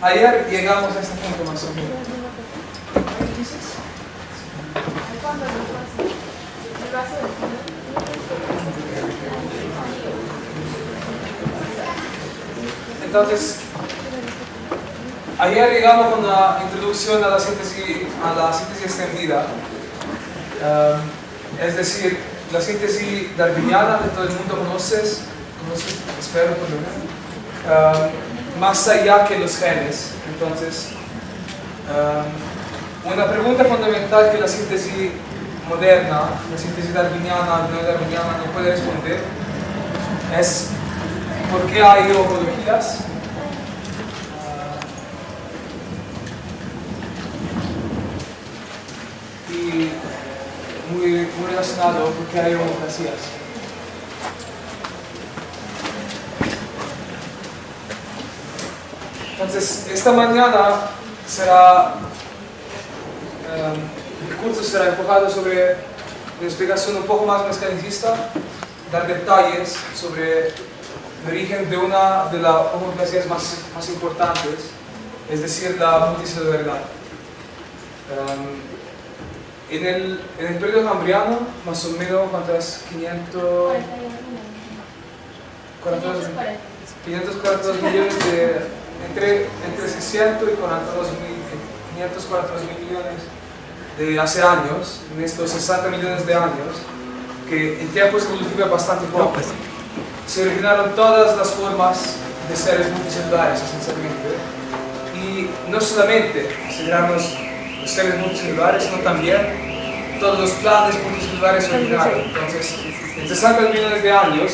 Ayer llegamos a este punto más o menos. Entonces, ayer llegamos con la introducción a la síntesis extendida, es decir, la síntesis darwiniana que todo el mundo conoce, espero por lo menos, más allá que los genes. Entonces, una pregunta fundamental que la síntesis moderna, la síntesis darwiniana, neodarwiniana no puede responder es ¿por qué hay homologías? Y muy relacionado ¿por qué hay homoplasías? Entonces, esta mañana será el curso será enfocado sobre una explicación un poco más mecanicista, dar detalles sobre el origen de una de las homoplasías más importantes, es decir, la multicelularidad. En el periodo cambriano, más o menos, ¿cuántas? 542 millones entre 600 y 542 mil millones de hace años, en estos 60 millones de años, que en tiempos evolutivos bastante poco, se originaron todas las formas de seres multicelulares, esencialmente. Y no solamente se originaron los seres multicelulares, sino también todos los planes multicelulares se originaron. Entonces, en 60 millones de años,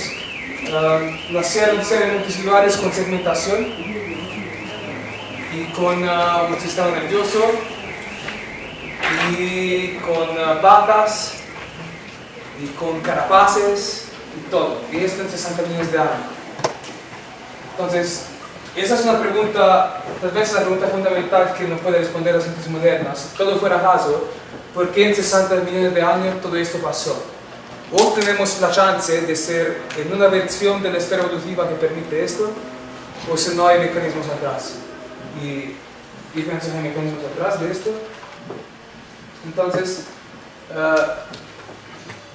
nacieron seres multicelulares con segmentación y con un sistema nervioso y con patas y con carapaces y todo. Y esto en 60 millones de años. Entonces, esa es una pregunta, tal vez la pregunta fundamental que no puede responder la síntesis moderna. Si todo fuera caso, ¿por qué en 60 millones de años todo esto pasó? O tenemos la chance de ser en una versión de la esfera evolutiva que permite esto, o si no hay mecanismos atrás. Y pienso que hay mecanismos atrás de esto. Entonces,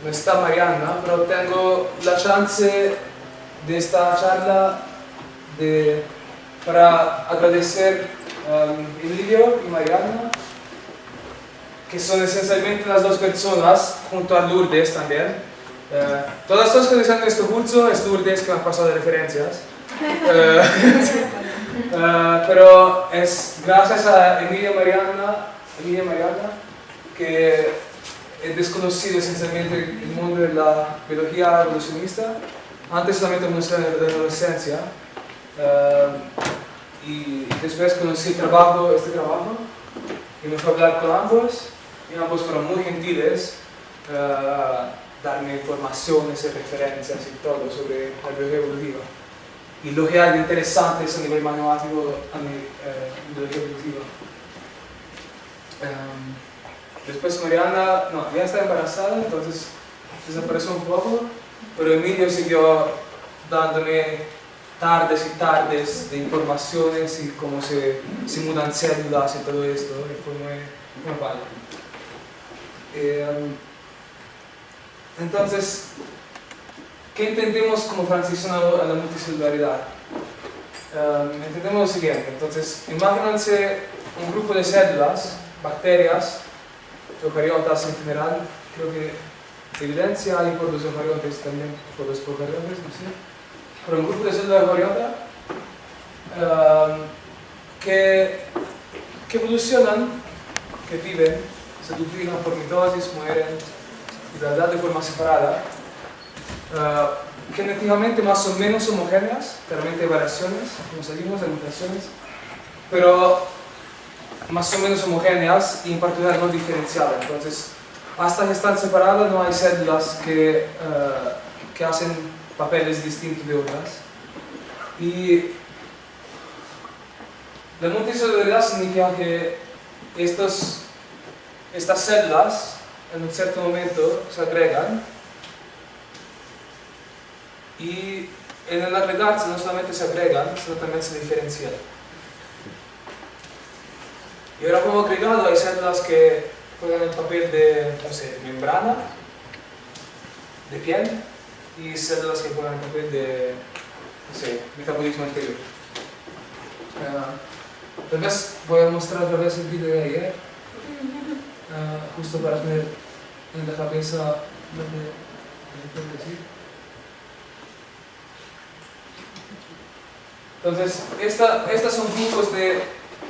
no está Mariana, pero tengo la chance de esta charla para agradecer a Emilio y Mariana, que son esencialmente las dos personas, junto a Lourdes también. Todas las cosas que dicen en este curso es Lourdes que me ha pasado de referencias. Pero es gracias a Emilia y Mariana que he desconocido esencialmente el mundo de la biología evolucionista. Antes solamente conocía de la adolescencia. Y después conocí este trabajo, y me fui a hablar con ambos, y ambos fueron muy gentiles, darme informaciones y referencias y todo sobre la biología evolutiva. Y lo que hay de interesante es a nivel matemático a biología evolutiva. Después Mariana, ya está embarazada, entonces desapareció un poco, pero Emilio siguió dándome tardes y tardes de informaciones y cómo se mudan células y todo esto, y fue muy padre. Entonces, ¿qué entendemos como transición a la multicelularidad? Entendemos lo siguiente. Entonces, imagínense un grupo de células, bacterias, eucariotas en general, creo que evidencia hay por los eucariotas también, por los procariotas, no sé. Pero un grupo de células eucariotas que evolucionan, que viven, se duplican por mitosis, mueren, y la verdad de forma separada, genéticamente más o menos homogéneas, claramente hay variaciones, como seguimos, hay mutaciones, pero más o menos homogéneas y en particular no diferenciadas. Entonces, hasta que están separadas no hay células que hacen papeles distintos de otras. Y la multicelularidad significa que estas células en un cierto momento se agregan y en el agregarse no solamente se agregan, sino también se diferencian. Y ahora como agregado hay células que juegan el papel de, no sé, membrana, de piel, y células que juegan el papel de, no sé, metabolismo interior. Tal vez voy a mostrar otra vez el vídeo de ayer, justo para tener en la cabeza lo que quiero decir. Entonces, estas son grupos de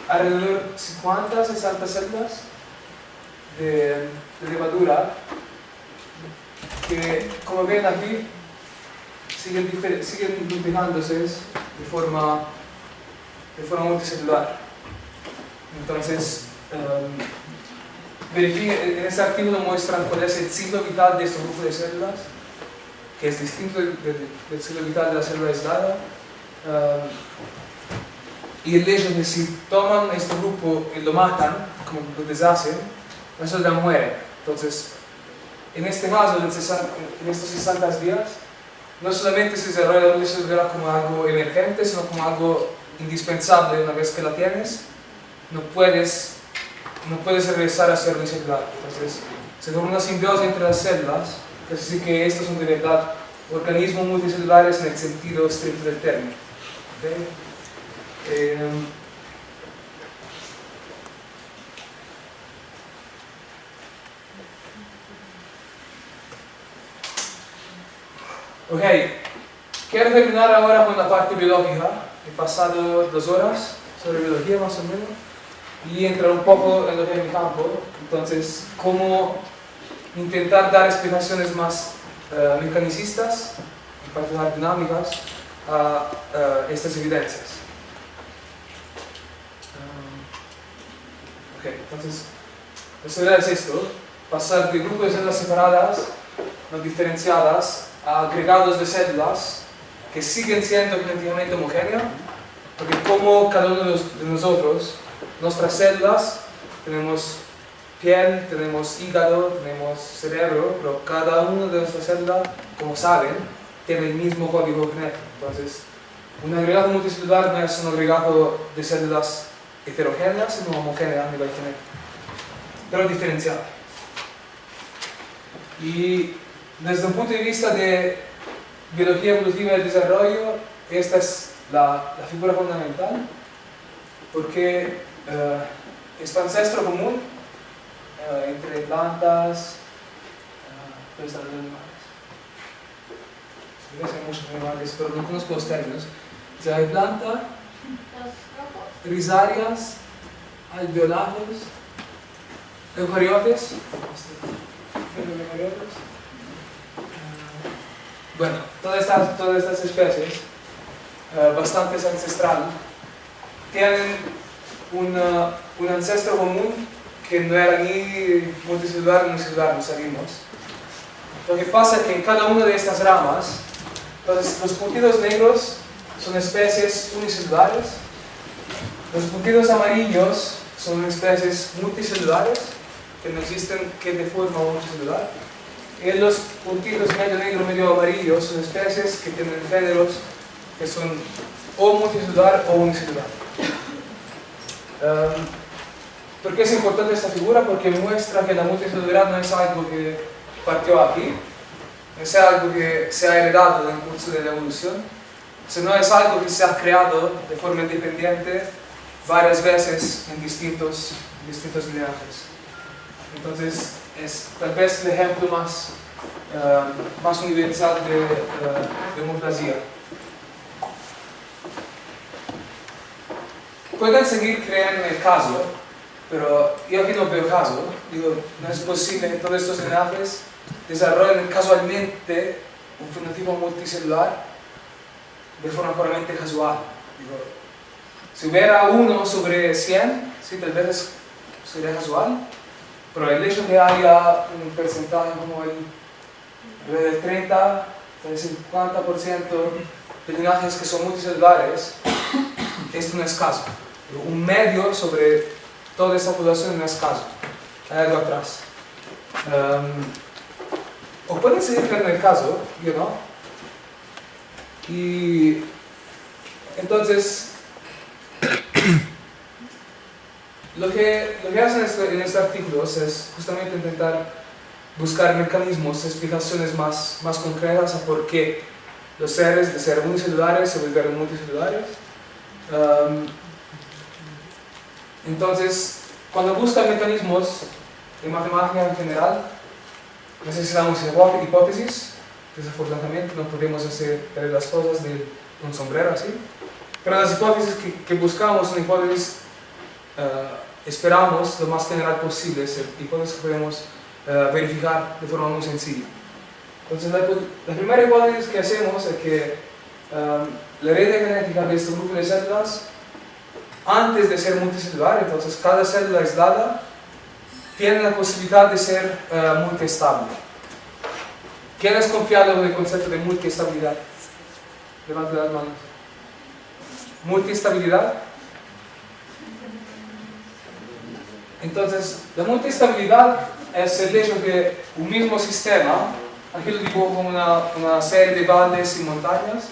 alrededor 50, 60 células de levadura que, como ven aquí, siguen duplikándose de forma multicelular. Entonces, en este artículo muestran cuál es el ciclo vital de este grupo de células, que es distinto del ciclo vital de la célula aislada. Y el hecho de que si toman este grupo y lo matan, como lo deshacen, la célula muere. Entonces, en este caso, en estos 60 días, no solamente se desarrolla la multicelular como algo emergente, sino como algo indispensable. Una vez que la tienes, no puedes regresar a ser unicelular. Entonces, se forma una simbiosis entre las células, es decir, que estos son de verdad organismos multicelulares en el sentido estricto del término. ¿Okay? Ok, quiero terminar ahora con la parte biológica. He pasado 2 horas sobre biología más o menos y entrar un poco en lo que es mi campo. Entonces, cómo intentar dar explicaciones más mecanicistas, en particular dinámicas, a estas evidencias. Ok, entonces, la idea es esto: pasar de grupos de células separadas, no diferenciadas, a agregados de células que siguen siendo genéticamente homogéneas, porque como cada uno de nosotros, nuestras células, tenemos piel, tenemos hígado, tenemos cerebro, pero cada una de nuestras células, como saben, tiene el mismo código genético. Entonces, un agregado multicelular no es un agregado de células heterogéneas, sino homogéneas a nivel genético, pero diferenciado. Y desde un punto de vista de biología evolutiva del desarrollo, esta es la figura fundamental, porque este ancestro común entre plantas, puede estar de animales. Hay muchos animales, pero no conozco los términos. O sea, hay plantas, rizarias, alveolados, eucariotes. Bueno, todas estas especies, bastante ancestrales, tienen un ancestro común que no era ni multicelular ni unicelular, no sabemos. Lo que pasa es que en cada una de estas ramas, entonces, los puntitos negros son especies unicelulares, los puntitos amarillos son especies multicelulares, que no existen que de forma multicelular, y los puntitos medio negro, medio amarillo son especies que tienen géneros que son o multicelular o unicelular. ¿Por qué es importante esta figura? Porque muestra que la multicelularidad no es algo que partió aquí, no es algo que se ha heredado en el curso de la evolución, sino es algo que se ha creado de forma independiente varias veces en distintos linajes. Entonces, es tal vez el ejemplo más universal de homoplasia. Pueden seguir creyendo en el caso, pero yo aquí no veo caso. Digo, no es posible que todos estos linajes desarrollen casualmente un fenotipo multicelular de forma puramente casual. Digo, si hubiera 1 sobre 100, sí, tal vez sería casual, pero el hecho de que haya un porcentaje como el 30, el 50% de linajes que son multicelulares, esto no es caso. Un medio sobre toda esa población no es caso. Hay algo atrás. O pueden seguir en el caso, yo no. Y entonces, lo que hacen en este artículo es justamente intentar buscar mecanismos, explicaciones más concretas a por qué los seres de ser unicelulares se volvieron multicelulares. Entonces, cuando buscan mecanismos de matemática en general, necesitamos hipótesis. Desafortunadamente no podemos hacer las cosas de un sombrero así. Pero las hipótesis que buscamos son hipótesis, esperamos lo más general posible, ser hipótesis que podemos verificar de forma muy sencilla. Entonces la primera hipótesis que hacemos es que la herencia genética de este grupo de células, antes de ser multicelular, entonces cada célula aislada, tiene la posibilidad de ser multiestable. ¿Quién es confiado del concepto de multiestabilidad? Levante las manos. Multiestabilidad. Entonces, la multiestabilidad es el hecho que un mismo sistema, aquí lo dibujo como una serie de valles y montañas,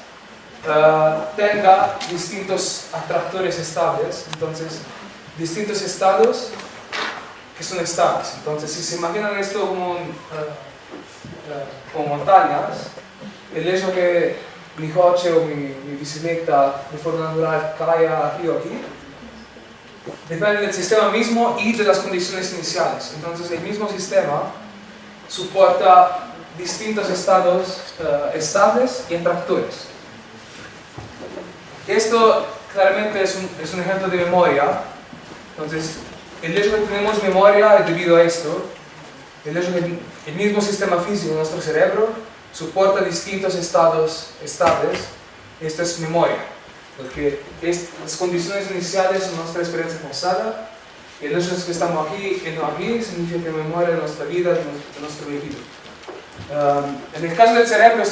tenga distintos atractores estables, entonces distintos estados que son estables. Entonces, si se imaginan esto como montañas, el hecho que mi coche o mi bicicleta de forma natural caiga aquí o aquí, depende del sistema mismo y de las condiciones iniciales. Entonces el mismo sistema soporta distintos estados estables y atractores. Esto claramente es un ejemplo de memoria. Entonces el hecho de que tenemos memoria es debido a esto. El hecho de que el mismo sistema físico de nuestro cerebro soporta distintos estados estables. Esto es memoria, porque las condiciones iniciales son nuestra experiencia pasada, y el hecho de que estamos aquí y no aquí significa que memoria de nuestra vida, de nuestro vivido. En el caso del cerebro,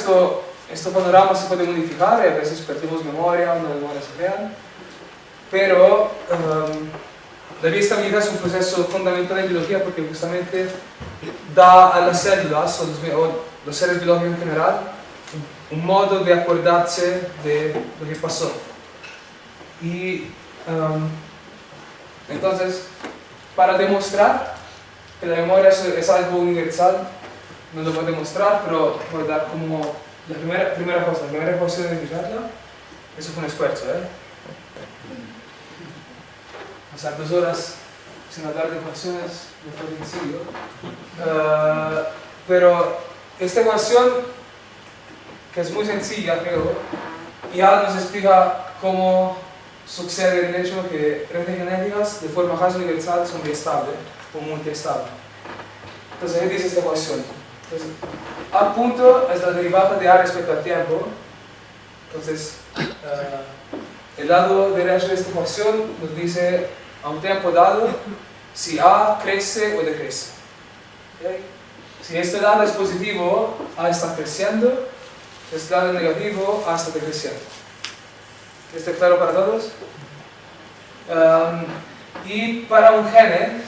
este panorama se puede modificar, y a veces perdemos memoria, una memoria se crea, pero la biestabilidad es un proceso fundamental en biología porque justamente da a las células o los seres biológicos en general un modo de acordarse de lo que pasó. Y entonces, para demostrar que la memoria es algo universal, no lo voy a demostrar, pero voy a dar como la primera cosa, la primera ecuación de indicarla. Eso fue un esfuerzo, pasar 2 horas sin hablar de ecuaciones no fue sencillo. Pero esta ecuación, que es muy sencilla, creo, ya nos explica cómo sucede el hecho que redes genéticas de forma casi universal son biestables o multiestables. Entonces, ahí dice esta ecuación. Entonces, A punto es la derivada de A respecto al tiempo. Entonces, el lado derecho de esta ecuación nos dice a un tiempo dado si A crece o decrece. ¿Okay? Si este lado es positivo, A está creciendo. Si este lado es negativo, A está decreciendo. ¿Está claro para todos? Y para un gen,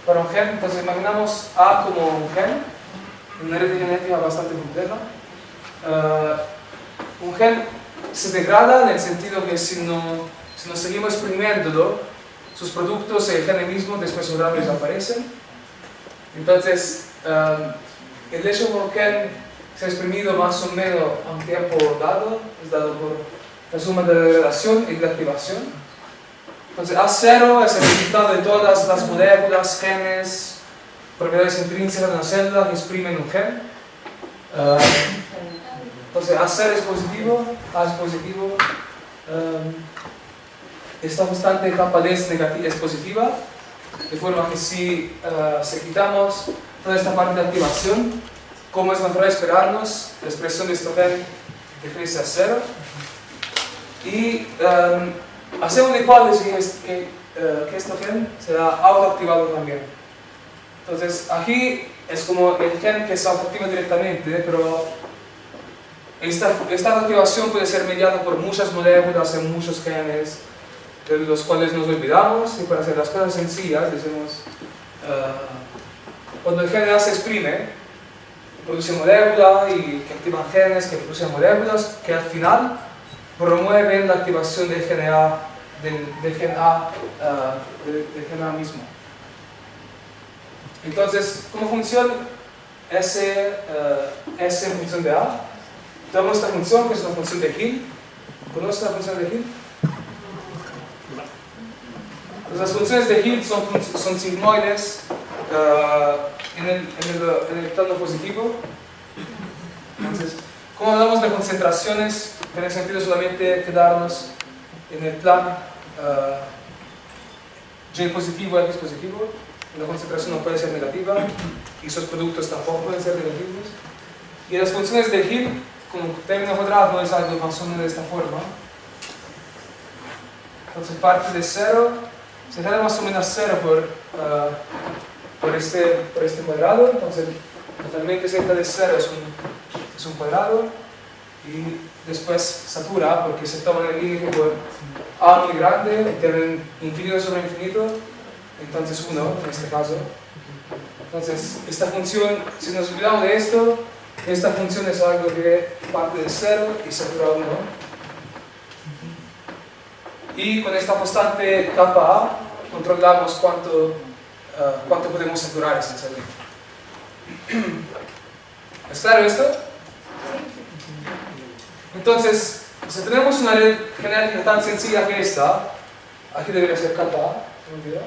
entonces imaginamos A como un gen, una red genética bastante compleja. Un gen se degrada en el sentido que si no seguimos exprimiéndolo, sus productos, el gen mismo, después su rato desaparecen. Entonces, el hecho de que un gen se ha exprimido más o menos a un tiempo dado, es dado por la suma de la degradación y de la activación. Entonces, A0 es el resultado de todas las moléculas, genes, propiedades intrínsecas de una célula que exprimen un gen. Entonces, A0 es positivo, A es positivo. Esta constante capa D es positiva, de forma que si quitamos toda esta parte de activación, como es natural esperarnos, la expresión de este gen decrece a 0. Y hacemos una hipótesis que este gen será autoactivado también. Entonces, aquí es como el gen que se autoactiva directamente, pero esta activación puede ser mediada por muchas moléculas en muchos genes, de los cuales nos olvidamos, y para hacer las cosas sencillas, decimos, cuando el gen A se exprime, producen moléculas y que activan genes que producen moléculas que al final promueven la activación del gen A, del gen A mismo. Entonces, ¿cómo funciona S en función de A? Tenemos esta función que es una función de Hill. ¿Conoces la función de Hill? Pues las funciones de Hill son sigmoides en el plano positivo. Entonces, como hablamos de concentraciones, tiene sentido solamente quedarnos en el plan Y positivo, X positivo. La concentración no puede ser negativa y sus productos tampoco pueden ser negativos. Y las funciones de Hill, como término cuadrado, es algo más o menos de esta forma. Entonces parte de 0, se queda más o menos 0 por este cuadrado. Entonces totalmente cerca de 0 es un cuadrado. Y después satura porque se toma el límite por A muy grande, tienen infinito sobre infinito. Entonces 1 en este caso. Entonces esta función, si nos olvidamos de esto, esta función es algo que parte de 0 y satura 1. Y con esta constante kappa A controlamos cuánto podemos saturar esencialmente. ¿Es claro esto? Entonces, si tenemos una red genética tan sencilla que esta, aquí debería ser kappa A, ¿se me olvidó?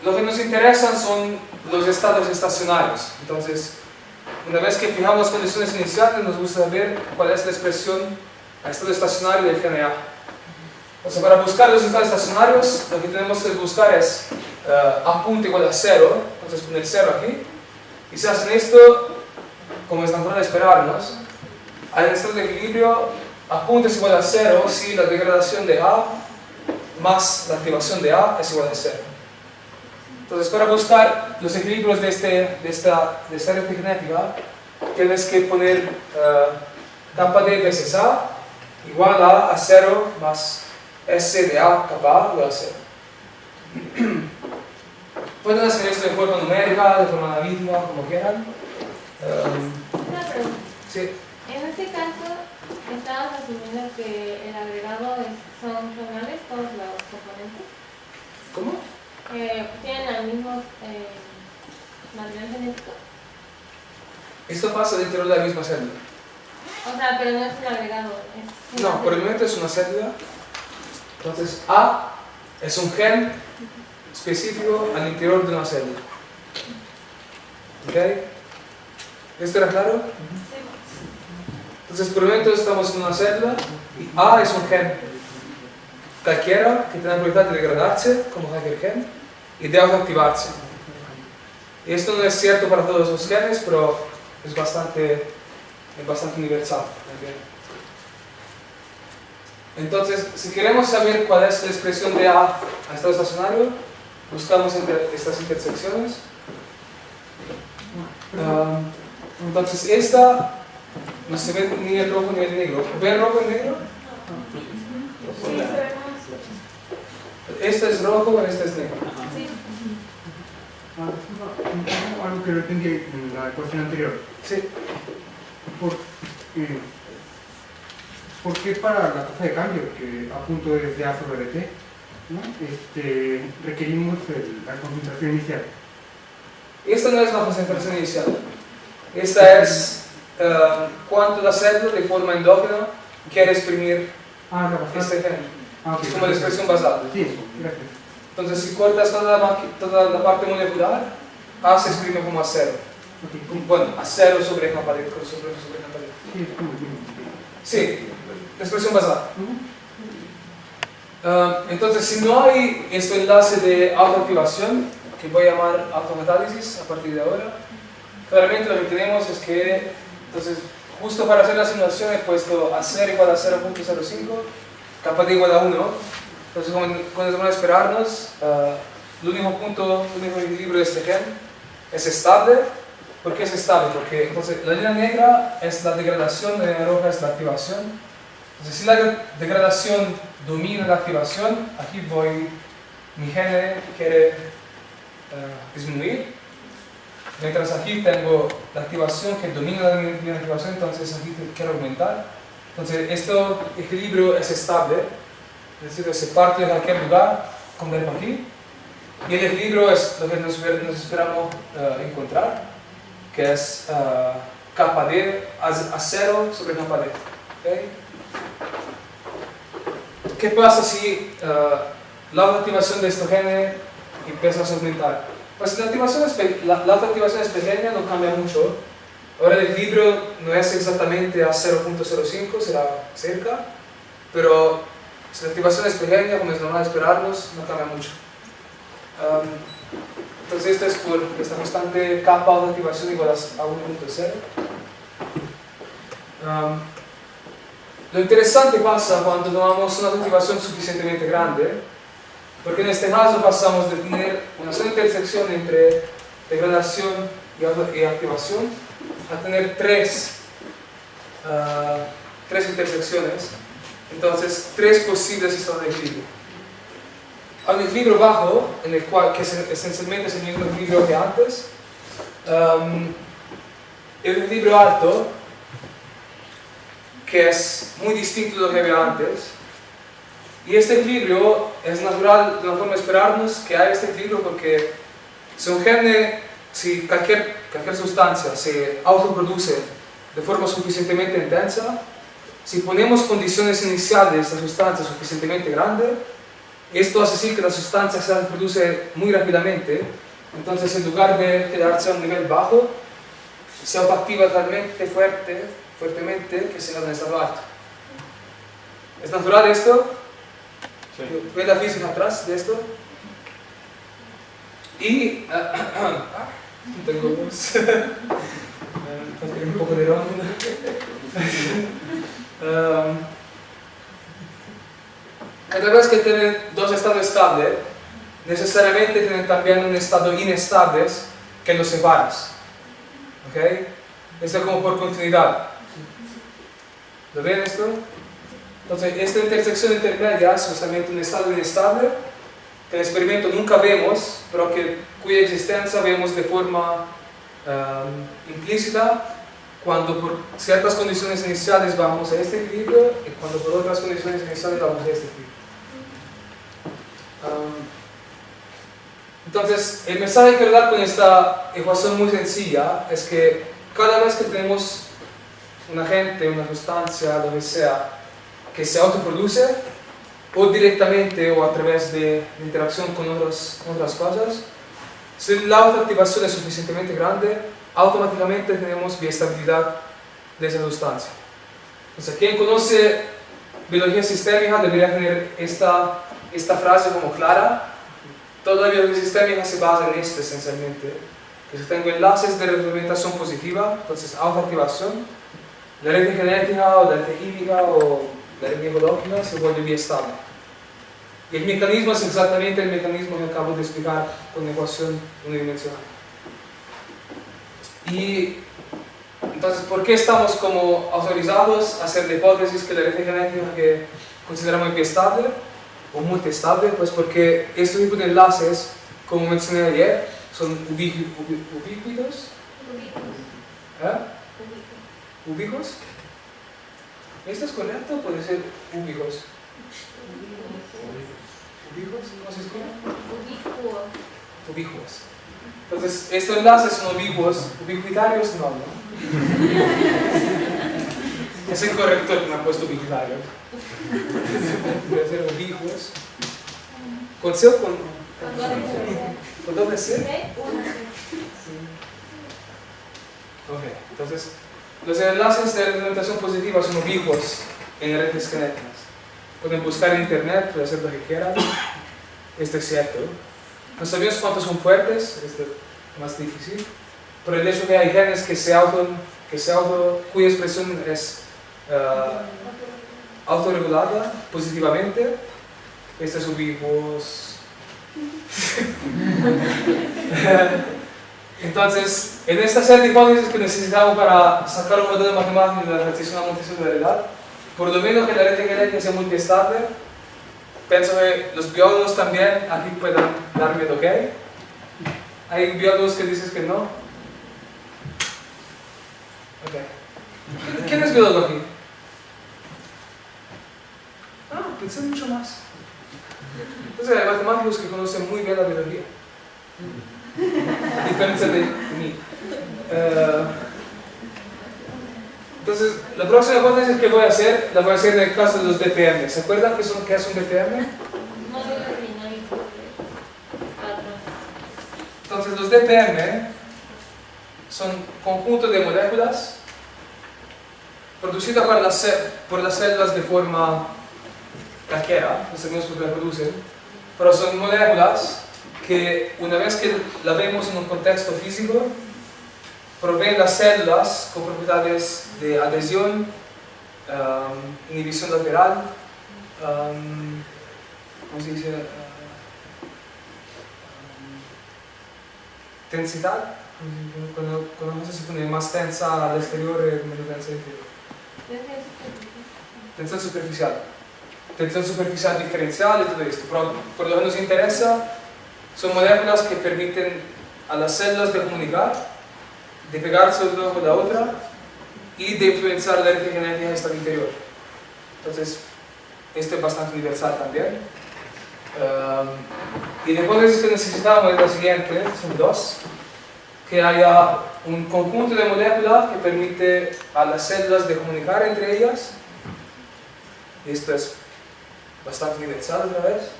Lo que nos interesan son los estados estacionarios. Entonces, una vez que fijamos las condiciones iniciales, nos gusta ver cuál es la expresión a estado estacionario del gen A. Entonces, para buscar los estados estacionarios, lo que tenemos que buscar es A punto igual a 0. Entonces, poner 0 aquí. Y si hacen esto, como es natural esperarnos, al estado de equilibrio, A punto es igual a 0 si la degradación de A más la activación de A es igual a 0. Entonces, para buscar los equilibrios de esta red genética, tienes que poner kappa D veces A igual a 0 más S de A kappa A igual a 0. Pueden hacer esto de forma numérica, de forma analítica, como quieran. Una pregunta. Sí. En este caso, estabas asumiendo que el agregado son reales todos los componentes. ¿Cómo? ¿Tienen el mismo material genético? Esto pasa dentro de la misma célula. O sea, pero no es un agregado. Es No, por el momento es una célula. Entonces, A es un gen específico al interior de una célula. ¿Ok? ¿Esto era claro? Sí. Entonces, por el momento estamos en una célula y A es un gen cualquiera que tiene la propiedad de degradarse, como cualquier gen, y de autoactivarse. Y esto no es cierto para todos los genes, pero es bastante universal. ¿Okay? Entonces, si queremos saber cuál es la expresión de A a estado estacionario, buscamos entre estas intersecciones. Entonces, esta no se ve ni el rojo ni el negro. ¿Ve el rojo y el negro? Sí, Este es rojo y este es negro. sí. Algo que no entendí en la ecuación anterior. Sí. ¿Por qué para la tasa de cambio, que a punto es de A sobre T, ¿no? Requerimos la concentración inicial? Esta no es la concentración inicial. Esta es cuánto la célula de forma endógena quiere exprimir este gen. Okay. Es como la expresión basal. Sí, gracias. Entonces, si cortas toda la parte molecular, A se exprime como a 0. Okay. Bueno, a 0 sobre kappa D. Sobre kappa D. Sí, es como bien. Sí, la expresión basal. Entonces, si no hay este enlace de autoactivación, que voy a llamar autocatálisis a partir de ahora, claramente lo que tenemos es que, entonces, justo para hacer la simulación he puesto a 0 igual a 0.05, kappa D igual a 1. Entonces, cuando se van a esperarnos, el único equilibrio de este gen es estable. ¿Por qué es estable? Porque entonces, la línea negra es la degradación, la línea roja es la activación. Entonces, si la degradación domina la activación, aquí mi gen quiere disminuir. Mientras aquí tengo la activación que domina la activación, entonces aquí quiero aumentar. Entonces, este equilibrio es estable, es decir, se parte de cualquier lugar, como ven aquí. Y el equilibrio es lo que nos esperamos encontrar, que es kappa d a 0 sobre kappa d. ¿Okay? ¿Qué pasa si la autoactivación de este gene empieza a aumentar? Pues la autoactivación es pequeña, no cambia mucho. Ahora el equilibrio no es exactamente a 0.05, será cerca, pero si la activación es pequeña, como es normal esperarnos, no cambia mucho. Entonces esto es por esta constante kappa de activación igual a 1.0. Lo interesante pasa cuando tomamos una activación suficientemente grande, porque en este caso pasamos de tener una sola intersección entre degradación y activación a tener tres intersecciones, entonces tres posibles estados de equilibrio. Hay un equilibrio bajo, en el cual, que esencialmente es el mismo equilibrio que antes, el equilibrio alto, que es muy distinto de lo que había antes. Y este equilibrio es natural, de una forma de esperarnos que haya este equilibrio, porque si cualquier sustancia se autoproduce de forma suficientemente intensa, si ponemos condiciones iniciales de esta sustancia suficientemente grande, esto hace así que la sustancia se produce muy rápidamente, entonces en lugar de quedarse a un nivel bajo, se autoactiva realmente fuertemente que se da en estado alto. ¿Es natural esto? Sí. ¿Ve la física atrás de esto? Y... tengo luz. Un poco de ron. Cada vez que tienen dos estados estables, necesariamente tienen también un estado inestable que los separas. ¿Ok? Esto es como por continuidad. ¿Lo ven esto? Entonces, esta intersección intermedia es justamente un estado inestable que en el experimento nunca vemos, pero cuya existencia vemos de forma implícita cuando por ciertas condiciones iniciales vamos a este equilibrio y cuando por otras condiciones iniciales vamos a este equilibrio. Entonces, el mensaje que quiero dar con esta ecuación muy sencilla es que cada vez que tenemos un agente, una sustancia, lo que sea, que se autoproduce, o directamente o a través de interacción con otras cosas, si la autoactivación es suficientemente grande, automáticamente tenemos biestabilidad de esa sustancia. Entonces, quien conoce biología sistémica debería tener esta frase como clara. Toda la biología sistémica se basa en esto esencialmente, que si tengo enlaces de retroalimentación positiva, entonces autoactivación, la red genética o la red química o la red biológica se vuelve biestable. Y el mecanismo es exactamente el mecanismo que acabo de explicar con la ecuación unidimensional. Y entonces, ¿por qué estamos como autorizados a hacer la hipótesis que la red genética que consideramos biestable o multiestable? Pues porque estos tipos de enlaces, como mencioné ayer, son ubíquos. ¿Ubicos? ¿Esto es correcto? Puede ser ubicos. ¿Ubicos? ¿Cómo se escribe? Ubicuos. Entonces, estos enlaces son ubicuos. ¿Ubiquitarios? No. Es el corrector que me ha puesto ubiquitarios. Debe ser ubicuos. ¿Con C o con doble C? Ok, entonces, los enlaces de representación positiva son ubicuos en redes genéticas. Pueden buscar en internet, pueden hacer lo que quieran. Esto es cierto. No sabemos cuántos son fuertes, esto es más difícil. Pero el hecho que hay genes cuya expresión es autorregulada positivamente, estos ubicuos. Entonces, en esta serie de hipótesis que necesitamos para sacar un modelo matemático de la transición a multisingularidad, por lo menos que la red genética sea multiestable, pienso que los biólogos también aquí pueden darme el ok. Hay biólogos que dicen que no. Ok. ¿Quién es biólogo aquí? Pensé mucho más. Entonces hay matemáticos que conocen muy bien la biología. A diferencia de mí. Entonces, la próxima hipótesis que voy a hacer, la voy a hacer en el caso de los BPM. ¿Se acuerdan qué es un BPM? Módulo dinámico de patrón. Entonces, los BPM son conjuntos de moléculas producidas por las células de forma cualquiera, no sabemos por qué la producen, pero son moléculas que una vez que la vemos en un contexto físico, proveen las células con propiedades de adhesión, inhibición lateral, ¿cómo se dice? Densidad. Cuando una cosa se pone más tensa al exterior, menos densa al interior. Tensión superficial. Tensión superficial diferencial y todo esto. Pero por lo que nos interesa, son moléculas que permiten a las células de comunicar, de pegarse una con la otra y de influenciar la electrogenética hasta el interior. Entonces, esto es bastante universal también. Y la hipótesis que necesitamos es la siguiente, son dos: que haya un conjunto de moléculas que permite a las células de comunicar entre ellas. Esto es bastante universal otra vez.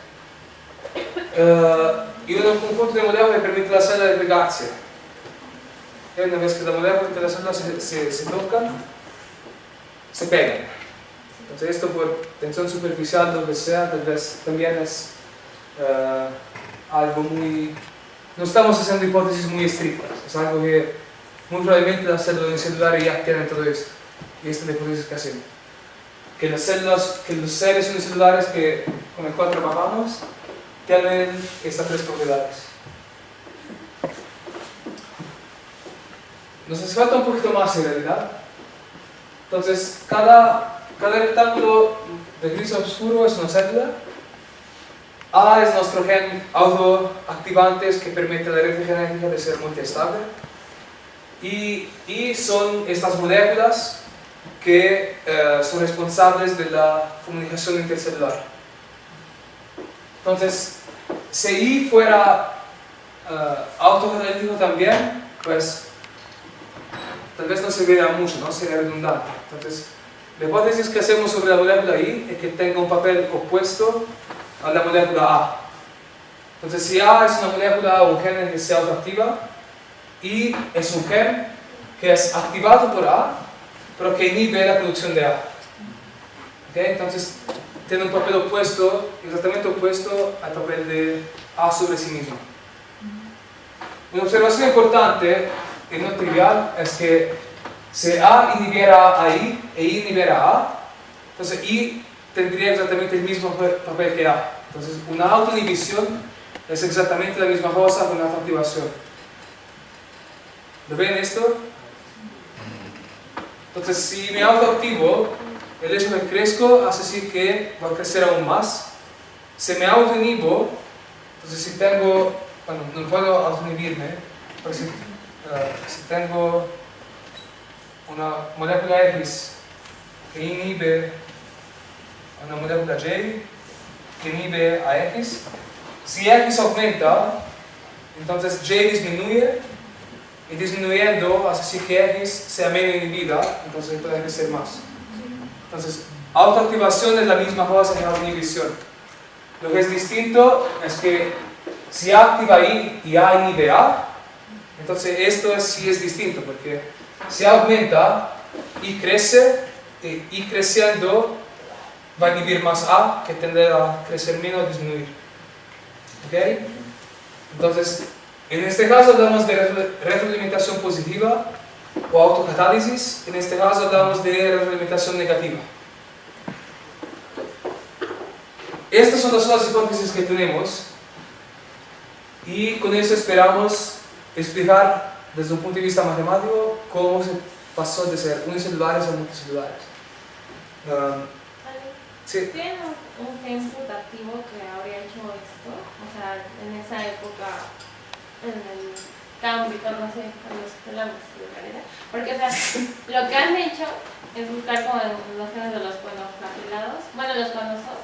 Y un conjunto de moléculas que permite a la célula de pegarse. Y una vez que la molécula y las células se tocan, se pegan. Entonces esto por tensión superficial, lo que sea, tal vez también es algo muy... No estamos haciendo hipótesis muy estrictas, es algo que muy probablemente las células unicelulares ya tienen todo esto. Y esta es la hipótesis que hacemos. Que las células, que los seres unicelulares con el cual trabajamos tienen estas tres propiedades. Nos hace falta un poquito más en realidad. Entonces, cada rectángulo de gris oscuro es una célula. A es nuestro gen autoactivante que permite a la red genética de ser multiestable. Y son estas moléculas que son responsables de la comunicación intercelular. Entonces, si I fuera autocatalítico también, pues tal vez no serviría mucho, ¿no? Sería redundante. Entonces, la hipótesis que hacemos sobre la molécula I es que tenga un papel opuesto a la molécula A. Entonces, si A es una molécula o un gen que se autoactiva, I es un gen que es activado por A, pero que inhibe la producción de A. ¿Okay? Entonces, tiene un papel opuesto, exactamente opuesto al papel de A sobre sí mismo. Una observación importante y no trivial es que si A inhibiera a I e I inhibiera a A, entonces I tendría exactamente el mismo papel que A. Entonces, una autoinhibición es exactamente la misma cosa que una autoactivación. ¿Lo ven esto? Entonces, si me autoactivo, el hecho de que crezco hace así que va a crecer aún más. Si me autoinhibo, entonces si tengo, bueno, no puedo autoinhibirme, pero si tengo una molécula X que inhibe a una molécula Y que inhibe a X, si X aumenta, entonces Y disminuye, y disminuyendo hace así que X sea menos inhibida, entonces puede crecer más. Entonces, autoactivación es la misma cosa que autoinhibición. Lo que es distinto es que si A activa I y A inhibe A, entonces esto sí es distinto, porque si A aumenta, I crece, y creciendo va a inhibir más A, que tendrá a crecer menos o disminuir. ¿Ok? Entonces, en este caso hablamos de retroalimentación positiva o autocatálisis, en este caso hablamos de retroalimentación negativa. Estas son las dos hipótesis que tenemos y con eso esperamos explicar desde un punto de vista matemático cómo se pasó de ser unicelulares a multicelulares. Sí. ¿Tienen un gen putativo que habría hecho esto? O sea, en esa época, en el cámbrico, no sé, con los pelamos de carrera. Porque, o sea, lo que han hecho es buscar como los genes de los coenoflagilados, bueno, los conosos,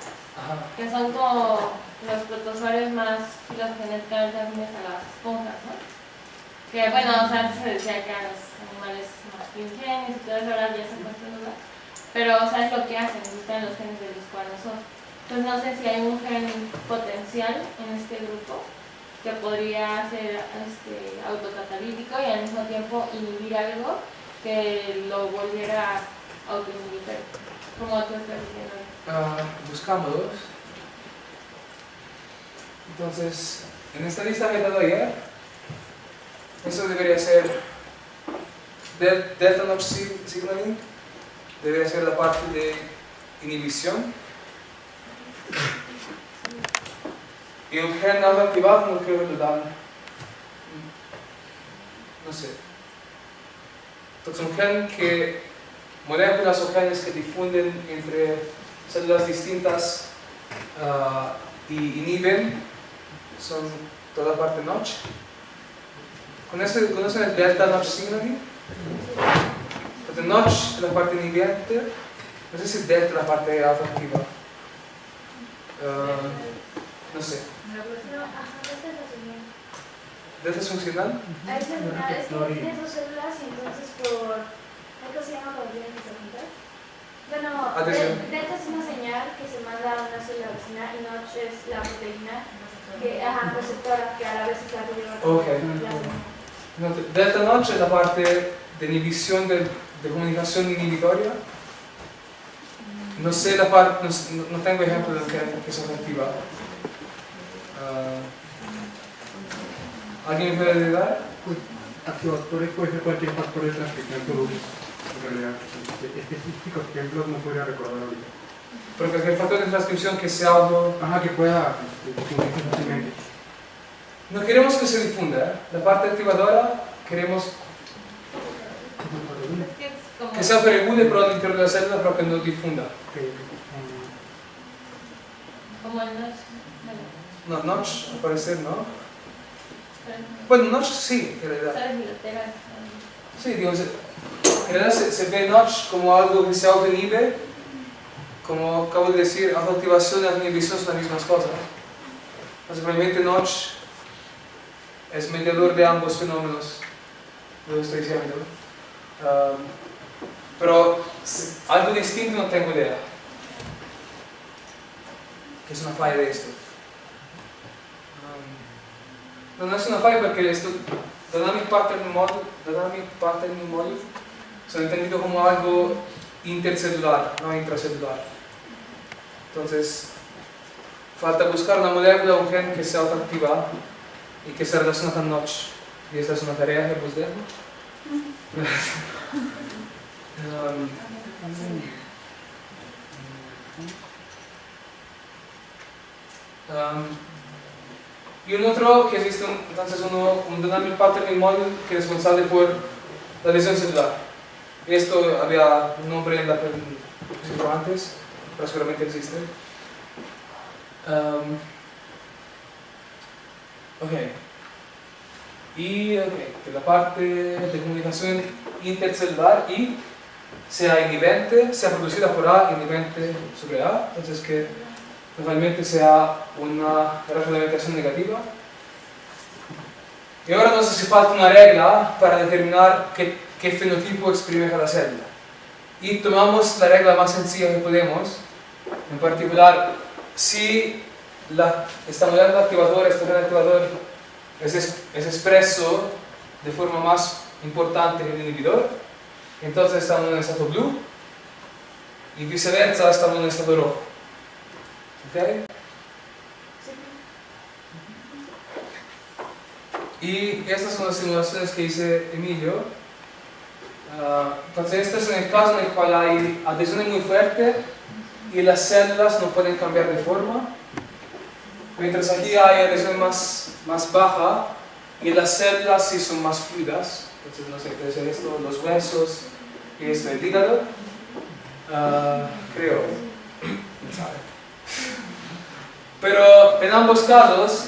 que son como los protozoarios más filogenéticamente afines a las esponjas, ¿no? Que, bueno, o sea, antes se decía que eran los animales más primigenios y todo eso, ahora ya se ha puesto en duda. Pero, o sea, es lo que hacen, buscan los genes de los conosos. Entonces, no sé si hay un gen potencial en este grupo que podría ser autocatalítico y al mismo tiempo inhibir algo que lo volviera autoinhibir, como tú estás diciendo. Buscamos. Entonces, en esta lista que he dado ayer, eso debería ser delta notch signaling, debería ser la parte de inhibición. Y un gen no activado no creo que lo dan. No sé. Entonces un gen que, moléculas o genes que difunden entre células distintas y inhiben, son toda parte notch. ¿Conocen el delta notch signaling? Entonces notch es la parte inhibente, no sé si delta es la parte alfa activa. No sé. ¿Delta es funcional? Es que tienes dos células y entonces por... ¿Esto se llama cuando tienen que se juntar? Bueno, delta es una señal que se manda a una célula vecina y notch es la proteína receptora que a la vez es la que lleva no, delta notch es la parte de inhibición de comunicación inhibitoria. No sé la parte, no tengo ejemplo de que se activa. ¿Alguien me puede ayudar? Pues, activadores puede ser cualquier factor de transcripción soluble. En realidad, específicos ejemplos no podría recordar ahorita. Pero cualquier factor de transcripción que sea algo... Que pueda difundirse fácilmente. No queremos que se difunda, la parte activadora queremos que se autorregule por el interior de la célula, pero que no difunda. Como el notch. No, notch, al parecer, ¿no? Bueno, notch sí, en realidad. Sí, digo, en realidad se ve notch como algo que se autoinhibe, como acabo de decir, autoactivación y autoinhibición son las mismas cosas. Entonces, probablemente notch es mediador de ambos fenómenos, lo estoy diciendo. Pero algo distinto no tengo idea. ¿Qué es una falla de esto? No es una falla porque esto, Dynamic Pattern Model, se ha entendido como algo intercelular, no intracelular. Entonces, falta buscar una molécula o un gen que sea autoactiva y que se relaciona con notch. Y esta es una tarea que os dejo. Y un otro que existe, entonces un Dynamic Pattern Model que es responsable por la lesión celular. Esto había un nombre en la presentación antes, pero seguramente existe. Que la parte de comunicación intercelular y sea inhibente, sea producida por A, inhibente sobre A, entonces que normalmente sea una retroalimentación negativa. Y ahora nos hace falta una regla para determinar qué fenotipo exprime cada célula. Y tomamos la regla más sencilla que podemos, en particular, si esta molécula activadora, este gen activador, es expreso de forma más importante que el inhibidor, entonces estamos en el estado blue, y viceversa estamos en el estado rojo. ¿Okay? Y estas son las simulaciones que hice Emilio. Entonces este es en el caso en el cual hay adhesiones muy fuertes y las células no pueden cambiar de forma, mientras aquí hay adhesión más baja y las células sí son más fluidas. Entonces no sé, puede ser esto, los huesos y esto, el hígado, creo, quién sabe. Pero en ambos casos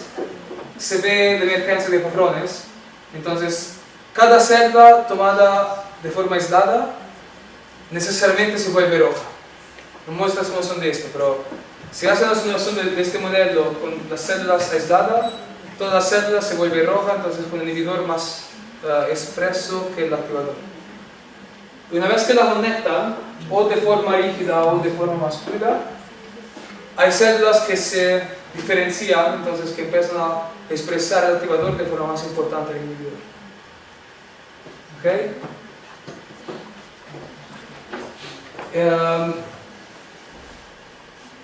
se ve la emergencia de patrones Entonces, cada celda tomada de forma aislada necesariamente se vuelve roja. No muestra la simulación de esto, pero si hace la simulación de este modelo con las células aisladas, todas las células se vuelven rojas, entonces con el inhibidor más expreso que el activador. Y una vez que la conectan, o de forma rígida o de forma más fluida, hay células que se diferencian, entonces que empiezan a expresar el activador de forma más importante que el inhibidor. ¿Ok?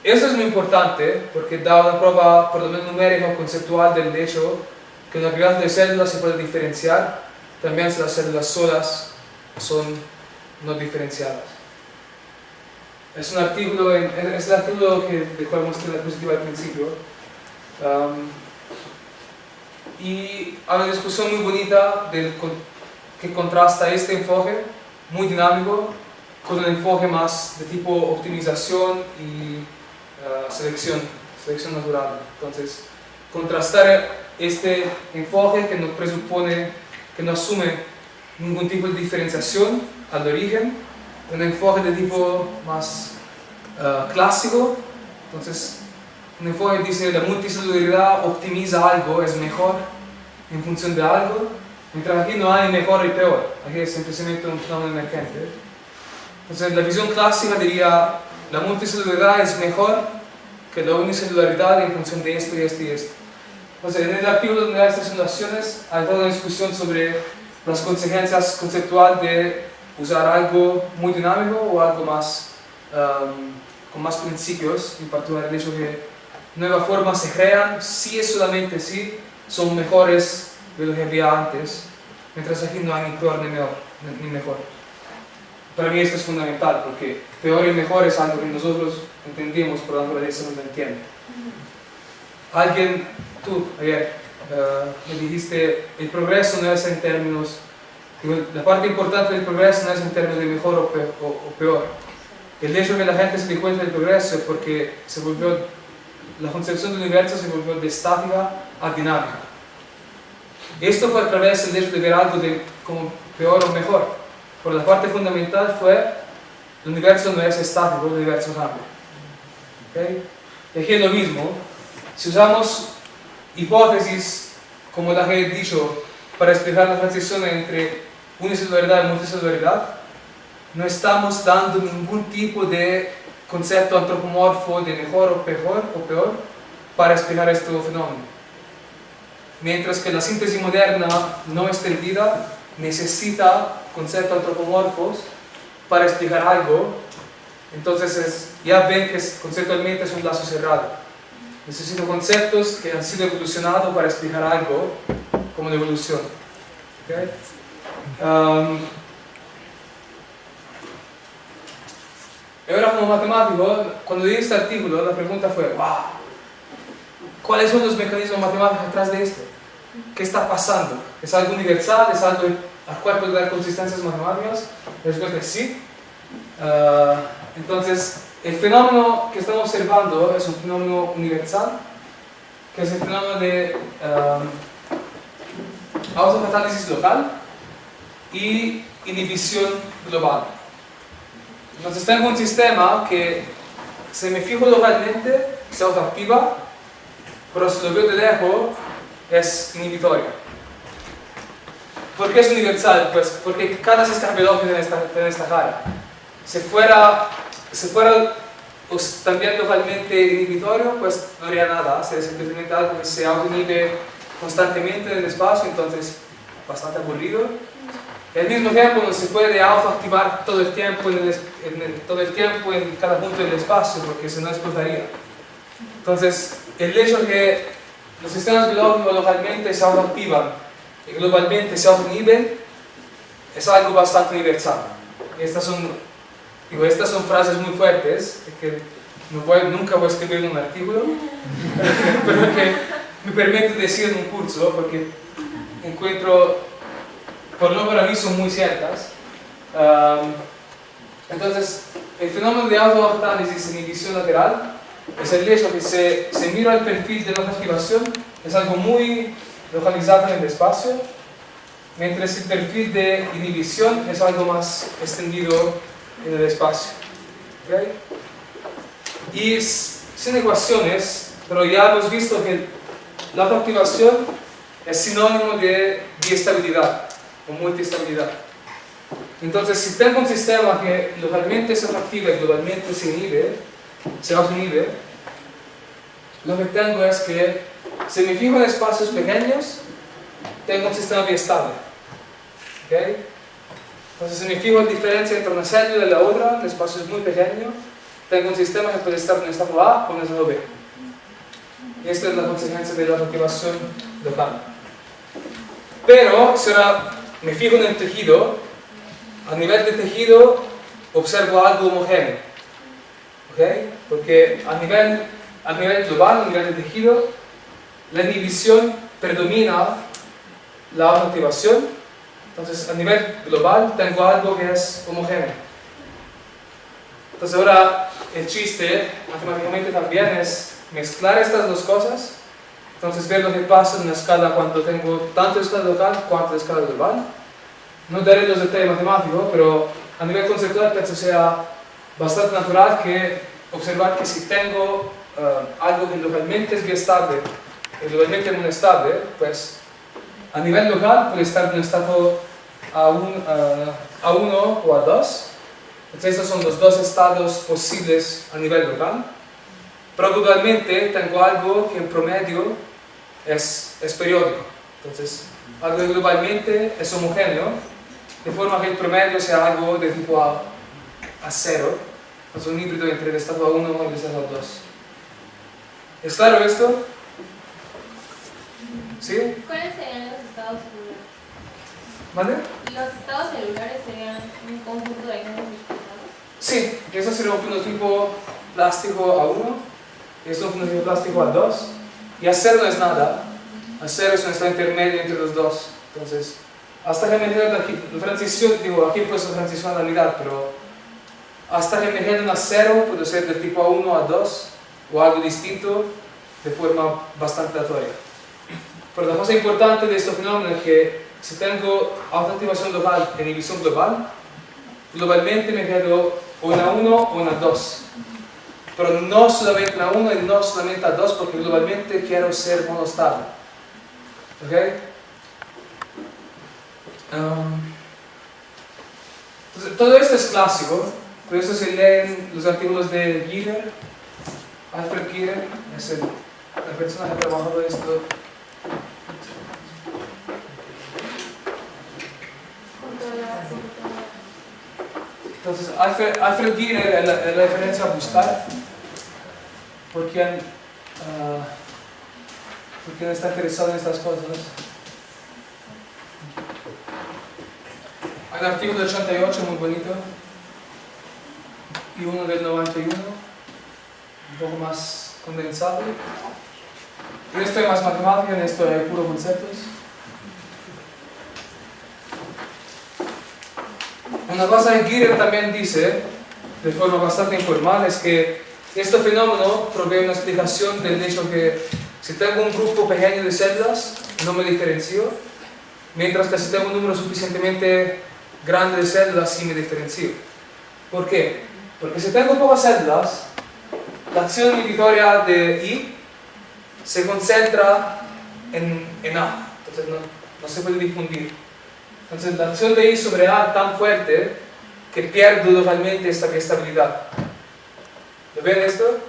Eso es muy importante porque da una prueba, por lo menos numérica o conceptual, del hecho que en un agregado de células se puede diferenciar también si las células solas son no diferenciadas. Es un artículo, es el artículo del cual mostré la diapositiva al principio. Y hay una discusión muy bonita que contrasta este enfoque muy dinámico con un enfoque más de tipo optimización y selección natural. Entonces, contrastar este enfoque que no presupone, que no asume ningún tipo de diferenciación al origen, un enfoque de tipo más clásico. Entonces, un enfoque que dice que la multicelularidad optimiza algo, es mejor en función de algo, mientras aquí no hay mejor y peor, aquí es simplemente un fenómeno emergente. Entonces, la visión clásica diría la multicelularidad es mejor que la unicelularidad en función de esto y esto y esto. Entonces, en el artículo donde hay estas simulaciones hay toda una discusión sobre las consecuencias conceptuales de usar algo muy dinámico o algo más con más principios, en particular el hecho que nuevas formas se crean si es solamente si son mejores de lo que había antes, mientras aquí no hay ni peor ni mejor. Para mí esto es fundamental, porque peor y mejor es algo que nosotros entendemos, por la naturaleza no lo entiende. Alguien, tú ayer, me dijiste, el progreso no es en términos, la parte importante del progreso no es en términos de mejor o peor. El hecho de que la gente se dé cuenta del progreso es porque la concepción del universo se volvió de estática a dinámica. Esto fue a través del hecho de ver algo como peor o mejor. Pero la parte fundamental fue el universo no es estático, el universo cambia. ¿Okay? Y aquí es lo mismo. Si usamos hipótesis como la que he dicho para explicar la transición entre unicelularidad y multicelularidad, no estamos dando ningún tipo de concepto antropomorfo de mejor o peor para explicar este fenómeno. Mientras que la síntesis moderna no extendida necesita conceptos antropomorfos para explicar algo, entonces ya ven que conceptualmente es un lazo cerrado. Necesito conceptos que han sido evolucionados para explicar algo como la evolución. ¿Okay? Ahora como matemático, cuando leí este artículo, la pregunta fue, wow, ¿cuáles son los mecanismos matemáticos detrás de esto? ¿Qué está pasando? ¿Es algo universal? ¿Es algo al cual puede dar consistencias matemáticas? La respuesta es sí. Entonces, el fenómeno que estamos observando es un fenómeno universal, que es el fenómeno de autocatálisis local y inhibición global. Entonces tengo un sistema que si me fijo localmente se autoactiva, pero si lo veo de lejos es inhibitorio. ¿Por qué es universal? Pues porque cada sistema biológico tiene esta cara. Si fuera también localmente inhibitorio, pues no haría nada, sería simplemente algo que se autoinhibe constantemente en el espacio, entonces bastante aburrido. Al mismo tiempo no se puede autoactivar todo el tiempo en cada punto del espacio, porque si no explotaría. Entonces, el hecho de que los sistemas biológicos localmente se autoactivan y globalmente se autoinhiben es algo bastante universal. Estas son frases muy fuertes que nunca voy a escribir en un artículo, pero que me permite decir en un curso porque encuentro, por lo menos para mí son muy ciertas. Entonces, el fenómeno de autocatálisis en inhibición lateral es el hecho que se mira el perfil de la activación, es algo muy localizado en el espacio mientras el perfil de inhibición es algo más extendido en el espacio. ¿Okay? Y sin ecuaciones, pero ya hemos visto que la autoactivación es sinónimo de biestabilidad o multiestabilidad. Entonces, si tengo un sistema que localmente se activa y globalmente se autoinhibe, lo que tengo es que si me fijo en espacios pequeños, tengo un sistema biestable. ¿Okay? Entonces, si me fijo en diferencia entre una célula y la otra, en espacios muy pequeños, tengo un sistema que puede estar en estado A o en estado B. Y esta es la consecuencia de la activación local. Pero, si ahora me fijo en el tejido, a nivel de tejido observo algo homogéneo. ¿Okay? Porque a nivel global, a nivel de tejido, la inhibición predomina la autoactivación. Entonces, a nivel global tengo algo que es homogéneo. Entonces, ahora el chiste, matemáticamente también, es mezclar estas dos cosas. Entonces, ver lo que pasa en una escala cuando tengo tanto escala local cuanto escala global. No daré los detalles matemáticos, pero a nivel conceptual pienso que sea bastante natural que observar que si tengo algo que localmente es biestable y globalmente no estable, pues a nivel local puede estar en un estado A1 o A2. Entonces estos son los dos estados posibles a nivel local. Pero globalmente tengo algo que en promedio es periódico. Entonces algo que globalmente es homogéneo, de forma que el promedio sea algo de tipo A0. Es un híbrido entre el estado A1 y el estado A2. ¿Es claro esto? ¿Sí? ¿Cuáles serían los estados celulares? ¿Vale? ¿Los estados celulares serían un conjunto de átomos dispersados? Sí, eso sería un fenotipo plástico A1, y es un fenotipo plástico A2, y A0 no es nada. A0 es un estado intermedio entre los dos. Entonces, hasta que me quede aquí, la transición, aquí pues la transición a la unidad, pero hasta que me quede un A0 puede ser de tipo A1 a A2, o algo distinto, de forma bastante aleatoria. Pero la cosa importante de este fenómeno es que si tengo autoactivación local e inhibición global, globalmente me quedo o en A1 o en A2. Pero no solamente en A1 y no solamente en A2, porque globalmente quiero ser monostable. ¿Ok? Entonces, todo esto es clásico. Por eso se leen los artículos de Giger. Alfred Giger es la persona que ha trabajado esto. Entonces, Alfred Giger es la referencia a buscar por quien está interesado en estas cosas. Hay un artículo del 88 muy bonito y uno del 91, un poco más condensado. Y esto es más matemática, en esto hay puro conceptos. Una cosa que Giger también dice, de forma bastante informal, es que este fenómeno provee una explicación del hecho que si tengo un grupo pequeño de células, no me diferencio, mientras que si tengo un número suficientemente grande de células, sí me diferencio. ¿Por qué? Porque si tengo pocas células, la acción inhibitoria de I se concentra en A, entonces no se puede difundir. Entonces la acción de I sobre A es tan fuerte que pierdo localmente esta estabilidad. ¿Lo ven esto?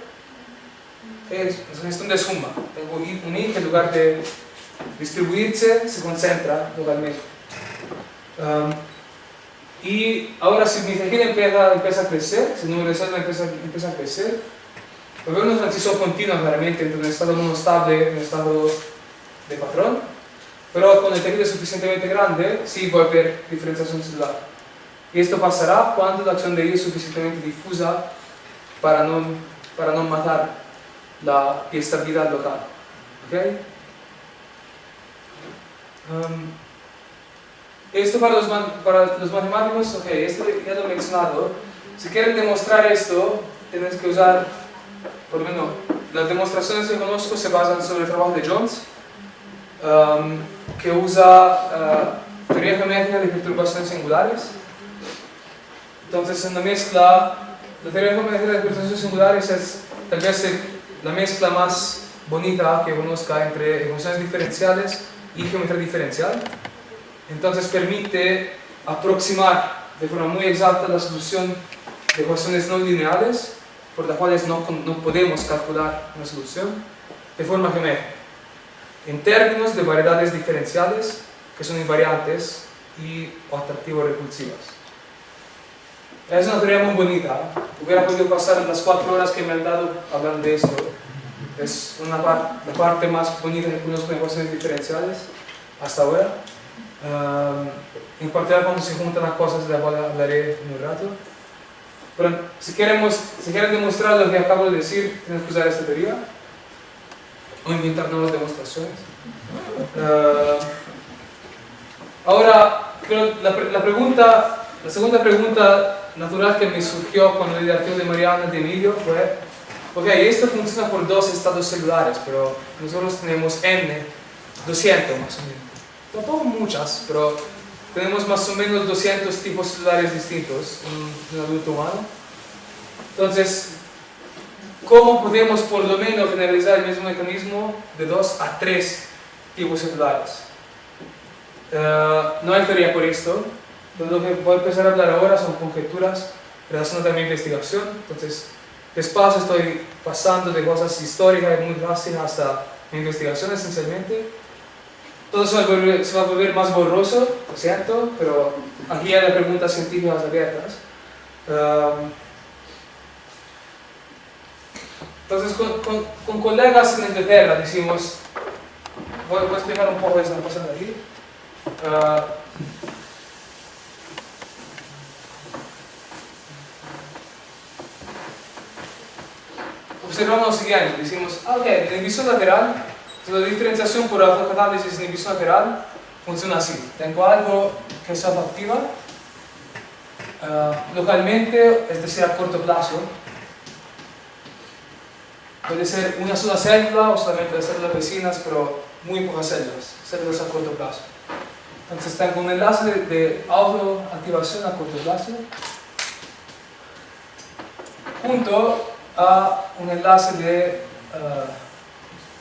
Es un desumba. Tengo un I que en lugar de distribuirse se concentra localmente. Y ahora si mi tejido empieza a crecer, si el número de células empieza a crecer, va a haber una transición continua claramente entre un estado monostable y un estado de patrón, pero con el tejido suficientemente grande sí va a haber diferenciación celular. Y esto pasará cuando la acción de I es suficientemente difusa para no matar la estabilidad local. ¿Okay? Esto para los matemáticos, ok, esto ya lo he mencionado. Si quieren demostrar esto, tienes que usar, por lo menos, las demostraciones que conozco se basan sobre el trabajo de Jones, que usa teoría geométrica de perturbaciones singulares. Entonces, en la mezcla, la teoría geométrica de perturbaciones singulares es tal vez la mezcla más bonita que conozca entre ecuaciones diferenciales y geometría diferencial. Entonces, permite aproximar de forma muy exacta la solución de ecuaciones no lineales, por las cuales no podemos calcular una solución, de forma geométrica, en términos de variedades diferenciales que son invariantes y o atractivos repulsivas. Es una teoría muy bonita. Hubiera podido pasar las 4 horas que me han dado hablando de esto. Es la parte más bonita que conozco en ecuaciones diferenciales hasta ahora. En particular cuando se juntan las cosas de las cuales hablaré en un rato. Pero si quieren demostrar lo que acabo de decir, tienen que usar esta teoría o inventar nuevas demostraciones. Ahora, la segunda pregunta natural que me surgió cuando leí el artículo de Mariana de Emilio fue: ok, esto funciona por 2 estados celulares, pero nosotros tenemos N, 200 más o menos. Tampoco muchas, pero tenemos más o menos 200 tipos celulares distintos en un adulto humano. Entonces, ¿cómo podemos por lo menos generalizar el mismo mecanismo de 2 a 3 tipos celulares? No hay teoría por esto. Entonces, lo que voy a empezar a hablar ahora son conjeturas relacionadas a mi investigación. Entonces, despacio estoy pasando de cosas históricas y muy básicas hasta mi investigación esencialmente. Todo se va a volver más borroso, lo siento, pero aquí hay preguntas científicas abiertas. Entonces, con colegas en Inglaterra decimos, voy a explicar un poco lo que está pasando aquí. Observamos lo siguiente, decimos, ok, la inhibición lateral, la diferenciación por autocatálisis de inhibición lateral funciona así. Tengo algo que se autoactiva localmente, es decir, a corto plazo. Puede ser una sola célula o solamente las células vecinas, pero muy pocas células a corto plazo. Entonces tengo un enlace de autoactivación a corto plazo junto a un enlace de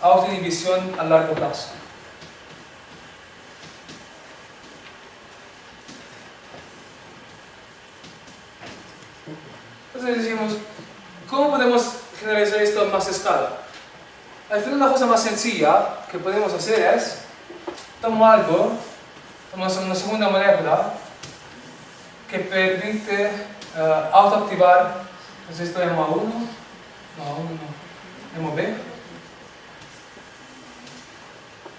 autoinhibición a largo plazo. Entonces decimos, ¿cómo podemos generalizar esto en más escala? Al final la cosa más sencilla que podemos hacer es, tomamos una segunda molécula que permite autoactivar, entonces esto es MA1, MB.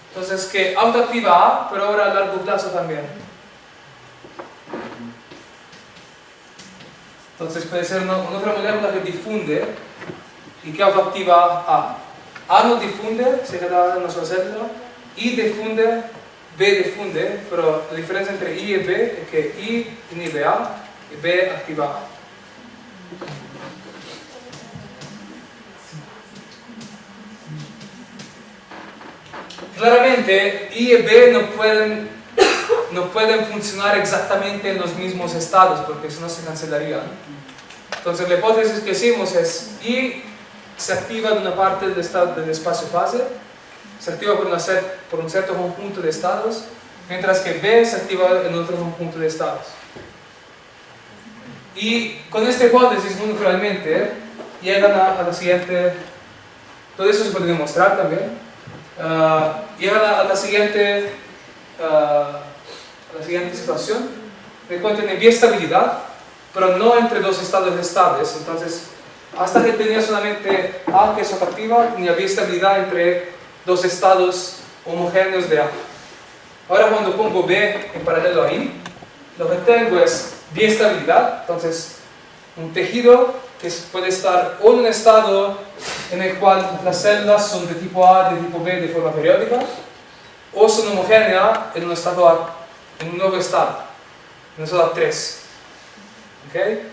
Entonces que autoactiva A, pero ahora a largo plazo también. Entonces puede ser una otra molécula que difunde y que autoactiva A. A no difunde, se queda en una sola célula, I difunde, B difunde, pero la diferencia entre I y B es que I inhibe A y B activa A. Claramente, I y B no pueden funcionar exactamente en los mismos estados, porque si no se cancelarían. Entonces, la hipótesis que hicimos es I se activa en una parte del espacio-fase, se activa por un cierto conjunto de estados, mientras que B se activa en otro conjunto de estados. Y con esta hipótesis, muy naturalmente, llegan a la siguiente, todo eso se puede demostrar también, llegan a la siguiente situación, de cual tiene biestabilidad, pero no entre dos estados estables. Entonces, hasta que tenía solamente A que es activa, tenía biestabilidad entre dos estados homogéneos de A. Ahora cuando pongo B en paralelo a I, lo que tengo es biestabilidad, entonces un tejido que puede estar o en un estado en el cual las células son de tipo A, de tipo B de forma periódica, o son homogéneas en un estado A, en un nuevo estado, en un estado 3. ¿Okay?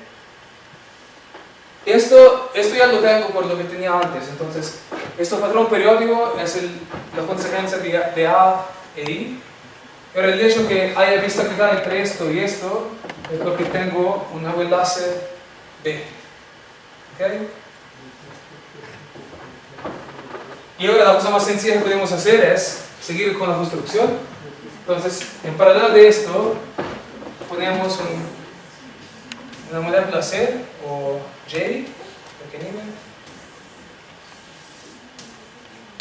Esto ya lo tengo por lo que tenía antes, entonces este patrón periódico es la consecuencia de A e I. Pero el hecho que haya bistabilidad entre esto y esto es porque tengo un nuevo enlace B. ¿Okay? Y ahora la cosa más sencilla que podemos hacer es seguir con la construcción. Entonces, en paralelo de esto, ponemos una molécula C o J, que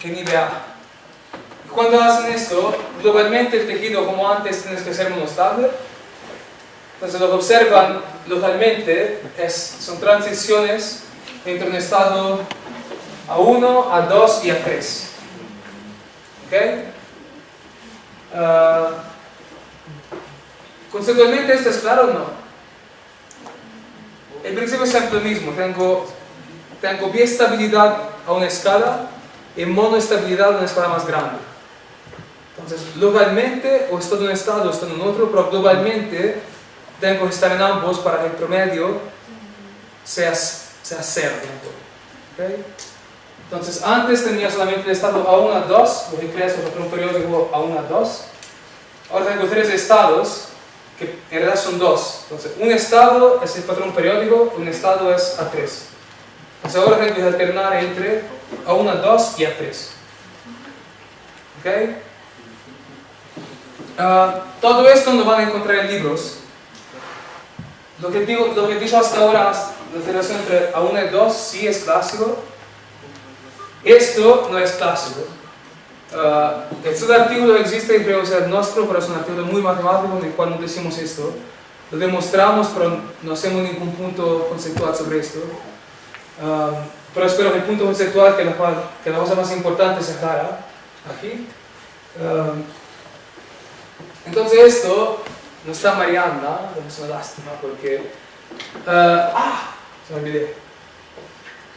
nivel A. Y cuando hacen esto, globalmente el tejido, como antes, tiene que ser monostable. Entonces, lo que observan localmente son transiciones entre un estado A1, A2 y A3. ¿Ok? Conceptualmente, ¿esto es claro o no? El principio es siempre lo mismo. Tengo biestabilidad a una escala y monoestabilidad a una escala más grande. Entonces, localmente, o estoy en un estado o estoy en otro, pero globalmente tengo que estar en ambos para que el promedio sea cero. ¿Okay? Entonces, antes tenía solamente el estado A1, A2, lo que crea este patrón periódico A1, A2. Ahora tengo tres estados, que en realidad son dos. Entonces, un estado es el patrón periódico, un estado es A3. Entonces, ahora tengo que alternar entre A1, A2 y A3. ¿Ok? Todo esto lo van a encontrar en libros. Lo que he dicho hasta ahora, la relación entre A1 y A2 sí es clásico. Esto no es clásico. Este artículo existe en Universidad nuestro, pero es un artículo muy matemático donde cuando decimos esto, lo demostramos, pero no hacemos ningún punto conceptual sobre esto. Pero espero que el punto conceptual, que la cosa más importante se aclara aquí. Entonces esto no está Mariana, es una lástima porque... se me olvidé.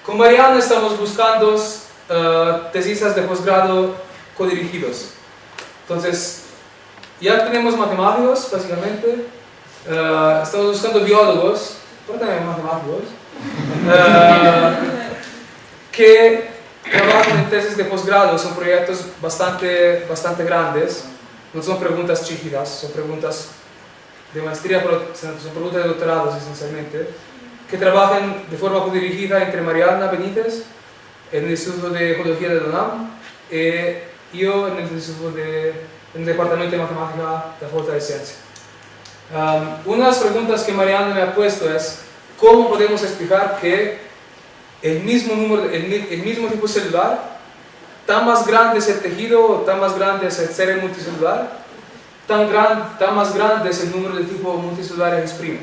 Con Mariana estamos buscando tesistas de posgrado codirigidos. Entonces, ya tenemos matemáticos, básicamente. Estamos buscando biólogos, pero también matemáticos, que trabajan en tesis de posgrado. Son proyectos bastante grandes. No son preguntas chiquitas, son preguntas de maestría, pero son preguntas de doctorados esencialmente, que trabajan de forma codirigida entre Mariana Benítez en el Instituto de Ecología de la UNAM y yo en el Departamento de Matemática de la Facultad de Ciencia. Una de las preguntas que Mariana me ha puesto es ¿cómo podemos explicar que el mismo tipo celular, tan más grande es el tejido, tan más grande es el ser multicelular, tan más grande es el número de tipos multicelulares exprime?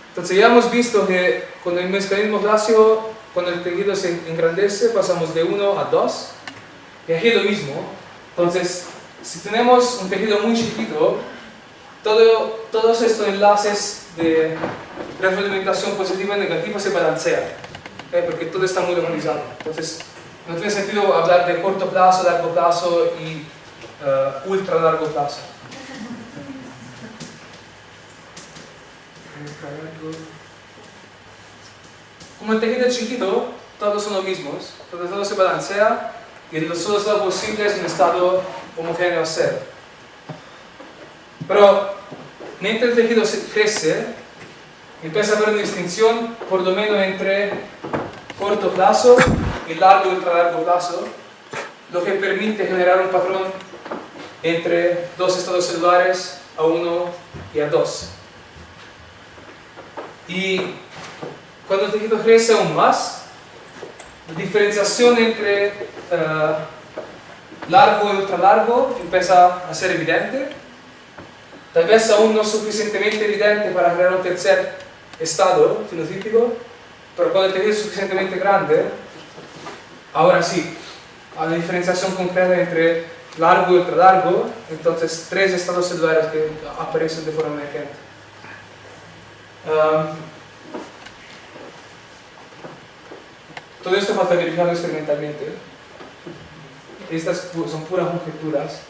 Entonces ya hemos visto que con el mecanismo clásico, cuando el tejido se engrandece, pasamos de 1 a 2, y aquí es lo mismo. Entonces, si tenemos un tejido muy chiquito, todos estos enlaces de retroalimentación positiva y negativa se balancean, porque todo está muy localizado. Entonces, no tiene sentido hablar de corto plazo, largo plazo y ultra largo plazo. Como el tejido es chiquito, todos son los mismos, entonces todo se balancea y el solo estado posible es un estado homogéneo cero. Pero mientras el tejido crece, empieza a haber una distinción por lo menos entre corto plazo y largo y ultralargo plazo, lo que permite generar un patrón entre dos estados celulares, A1 y A2. Y cuando el tejido crece aún más, la diferenciación entre largo y ultralargo empieza a ser evidente. Tal vez aún no suficientemente evidente para crear un tercer estado fenotípico, pero cuando el tejido es suficientemente grande, ahora sí, hay una diferenciación concreta entre largo y ultralargo, entonces tres estados celulares que aparecen de forma emergente. Todo esto falta verificarlo experimentalmente. Estas son puras conjeturas.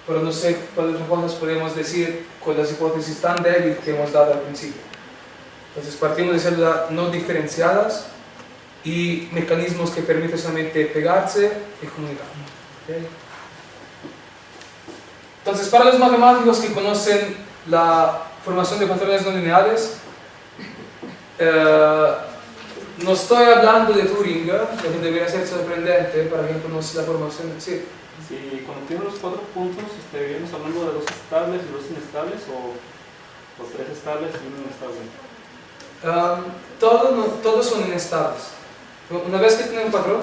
Pero no sé cuáles cosas podemos decir con las hipótesis tan débiles que hemos dado al principio. Entonces partimos de células no diferenciadas y mecanismos que permiten solamente pegarse y comunicar. ¿Okay? Entonces, para los matemáticos que conocen la formación de patrones no lineales, no estoy hablando de Turing, lo que debería ser sorprendente para quien conoce la formación. Sí. Si cuando tiene los 4 puntos, ¿estaríamos hablando de 2 estables y 2 inestables o 3 estables y 1 inestable? Todos son inestables. Una vez que tiene un patrón,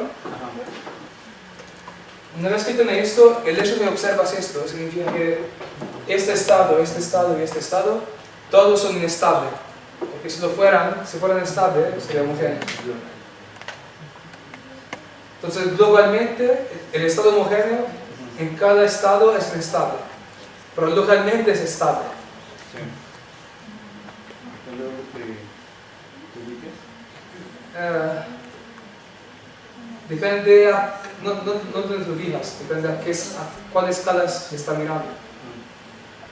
una vez que tiene esto, el hecho de que observas esto significa que este estado y este estado, todos son inestables. Porque si fueran estables, sería homogéneo. Entonces, globalmente, el estado homogéneo en cada estado es inestable, pero localmente es estable. Sí. ¿Depende de lo que ubiques? Depende no te lo digas, depende a cuál escala se está mirando.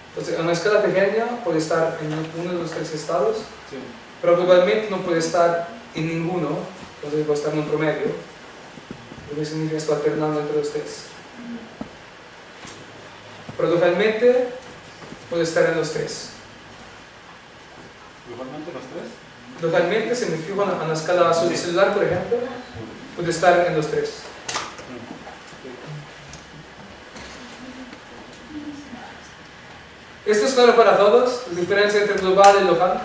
Entonces, en una escala pequeña puede estar en uno de los 3 estados, Sí. pero globalmente no puede estar en ninguno, entonces puede estar en un promedio, lo que significa esto alternando entre los 3. Pero localmente puede estar en los 3. ¿Igualmente los 3? Localmente, si me fijo en la escala celular, por ejemplo, puede estar en los 3. Esto es claro para todos, la diferencia entre global y local.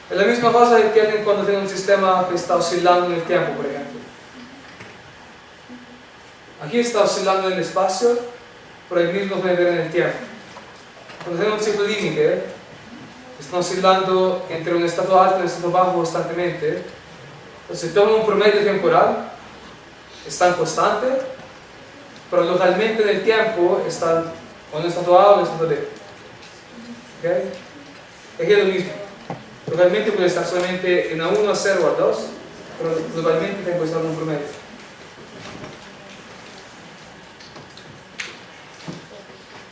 Es la misma cosa que tienen cuando tienen un sistema que está oscilando en el tiempo, por ejemplo. Aquí está oscilando en el espacio, pero ahí mismo puede ver en el tiempo. Cuando tienen un ciclo límite, están oscilando entre un estado alto y un estado bajo constantemente. Entonces, si toman un promedio temporal, están constantes, pero localmente en el tiempo están o en un estado A o en un estado B. ¿Okay? Aquí es lo mismo. Localmente puede estar solamente en A1, A0 o A2, pero globalmente tengo que estar en un promedio.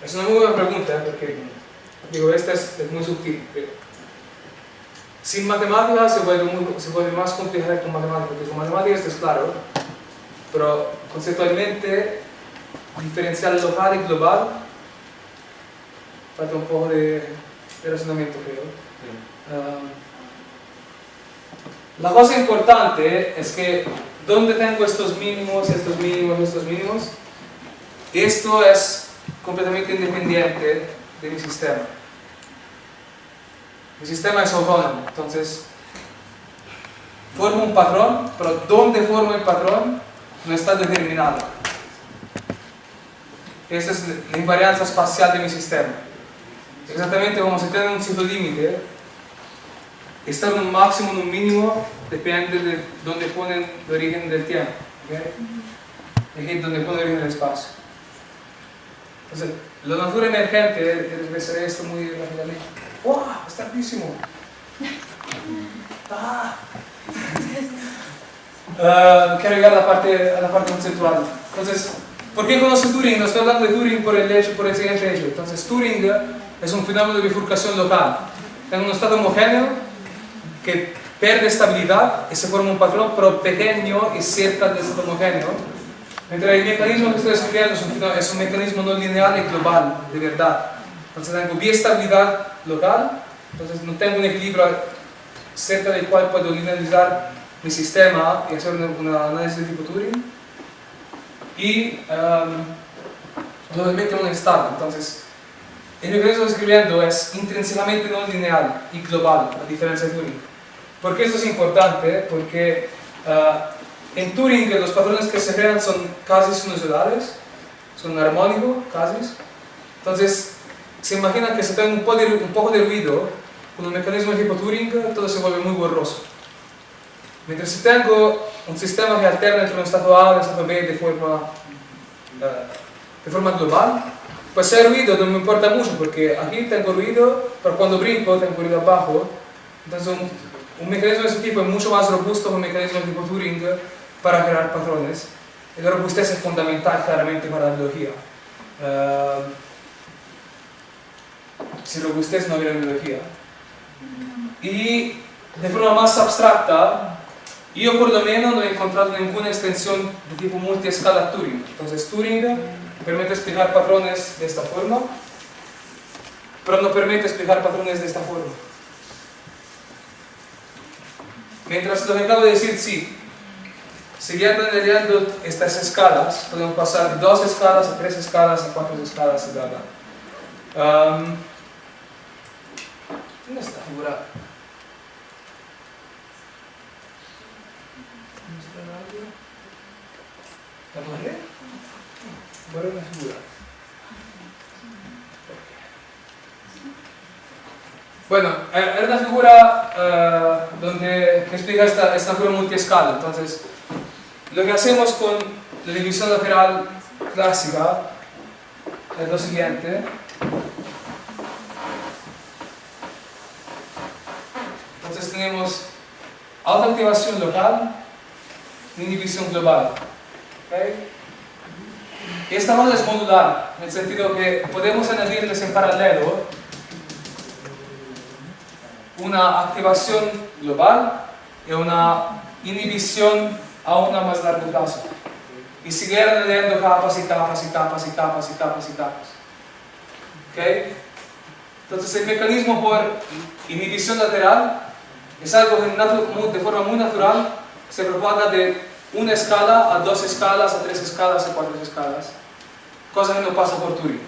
Es una muy buena pregunta, porque digo, esta es muy sutil. Sin matemáticas se vuelve más complicado que con matemáticas, porque con matemáticas esto es claro, pero conceptualmente diferenciar local y global falta un poco de razonamiento, creo. La cosa importante es que donde tengo estos mínimos, estos mínimos, estos mínimos, esto es completamente independiente de mi sistema. Mi sistema es autónomo, entonces formo un patrón, pero donde formo el patrón no está determinado. Esa es la invarianza espacial de mi sistema. Exactamente como si tiene un ciclo límite, estar en un máximo, en un mínimo, depende de dónde ponen el origen del tiempo, ¿okay? Es donde pone el origen del espacio. Entonces, la natura emergente debe hacer esto muy rápidamente. ¡Wow! ¡Está altísimo! Quiero llegar a la parte conceptual. Entonces, ¿por qué conozco Turing? No estoy hablando de Turing por el siguiente hecho. Entonces, Turing es un fenómeno de bifurcación local. En un estado homogéneo que pierde estabilidad y se forma un patrón, pero pequeño y cerca del estado homogéneo. Mientras el mecanismo que estoy describiendo es un mecanismo no lineal y global, de verdad. Entonces tengo biestabilidad local, entonces no tengo un equilibrio cerca del cual puedo linealizar mi sistema y hacer un análisis de tipo Turing. Y obviamente un estado. Entonces, el mecanismo que estoy describiendo es intrínsecamente no lineal y global, a diferencia de Turing. ¿Por qué esto es importante? Porque en Turing los patrones que se crean son casi sinusoidales, son armónicos, casi. Entonces, se imagina que si tengo un poco de ruido con un mecanismo de tipo Turing, todo se vuelve muy borroso. Mientras si tengo un sistema que alterna entre un estado A y un estado B de forma global, pues si hay ruido no me importa mucho, porque aquí tengo ruido, pero cuando brinco tengo ruido abajo. Entonces un mecanismo de ese tipo es mucho más robusto que un mecanismo de tipo Turing para crear patrones. Y la robustez es fundamental claramente para la biología. Sin robustez no habría biología. Y de forma más abstracta, yo por lo menos no he encontrado ninguna extensión de tipo multiescala Turing. Entonces Turing permite explicar patrones de esta forma, pero no permite explicar patrones de esta forma. Mientras lo que acabo de decir, sí, siguiendo añadiendo estas escalas, podemos pasar de 2 escalas a 3 escalas a 4 escalas y bla bla. ¿Dónde está la figura? ¿La borré? Borré una figura. Bueno, era una figura que explica esta figura multiescala. Entonces, lo que hacemos con la división lateral clásica es lo siguiente. Entonces tenemos alta activación local y inhibición global. ¿Okay? Y esta cosa es modular, en el sentido que podemos añadirles en paralelo una activación global y una inhibición a una más largo plazo. Y seguir añadiendo capas y capas y capas y capas y capas y capas. ¿Okay? Entonces el mecanismo por inhibición lateral es algo que de forma muy natural se propaga de una escala a 2 escalas, a 3 escalas, a 4 escalas. Cosa que no pasa por Turing.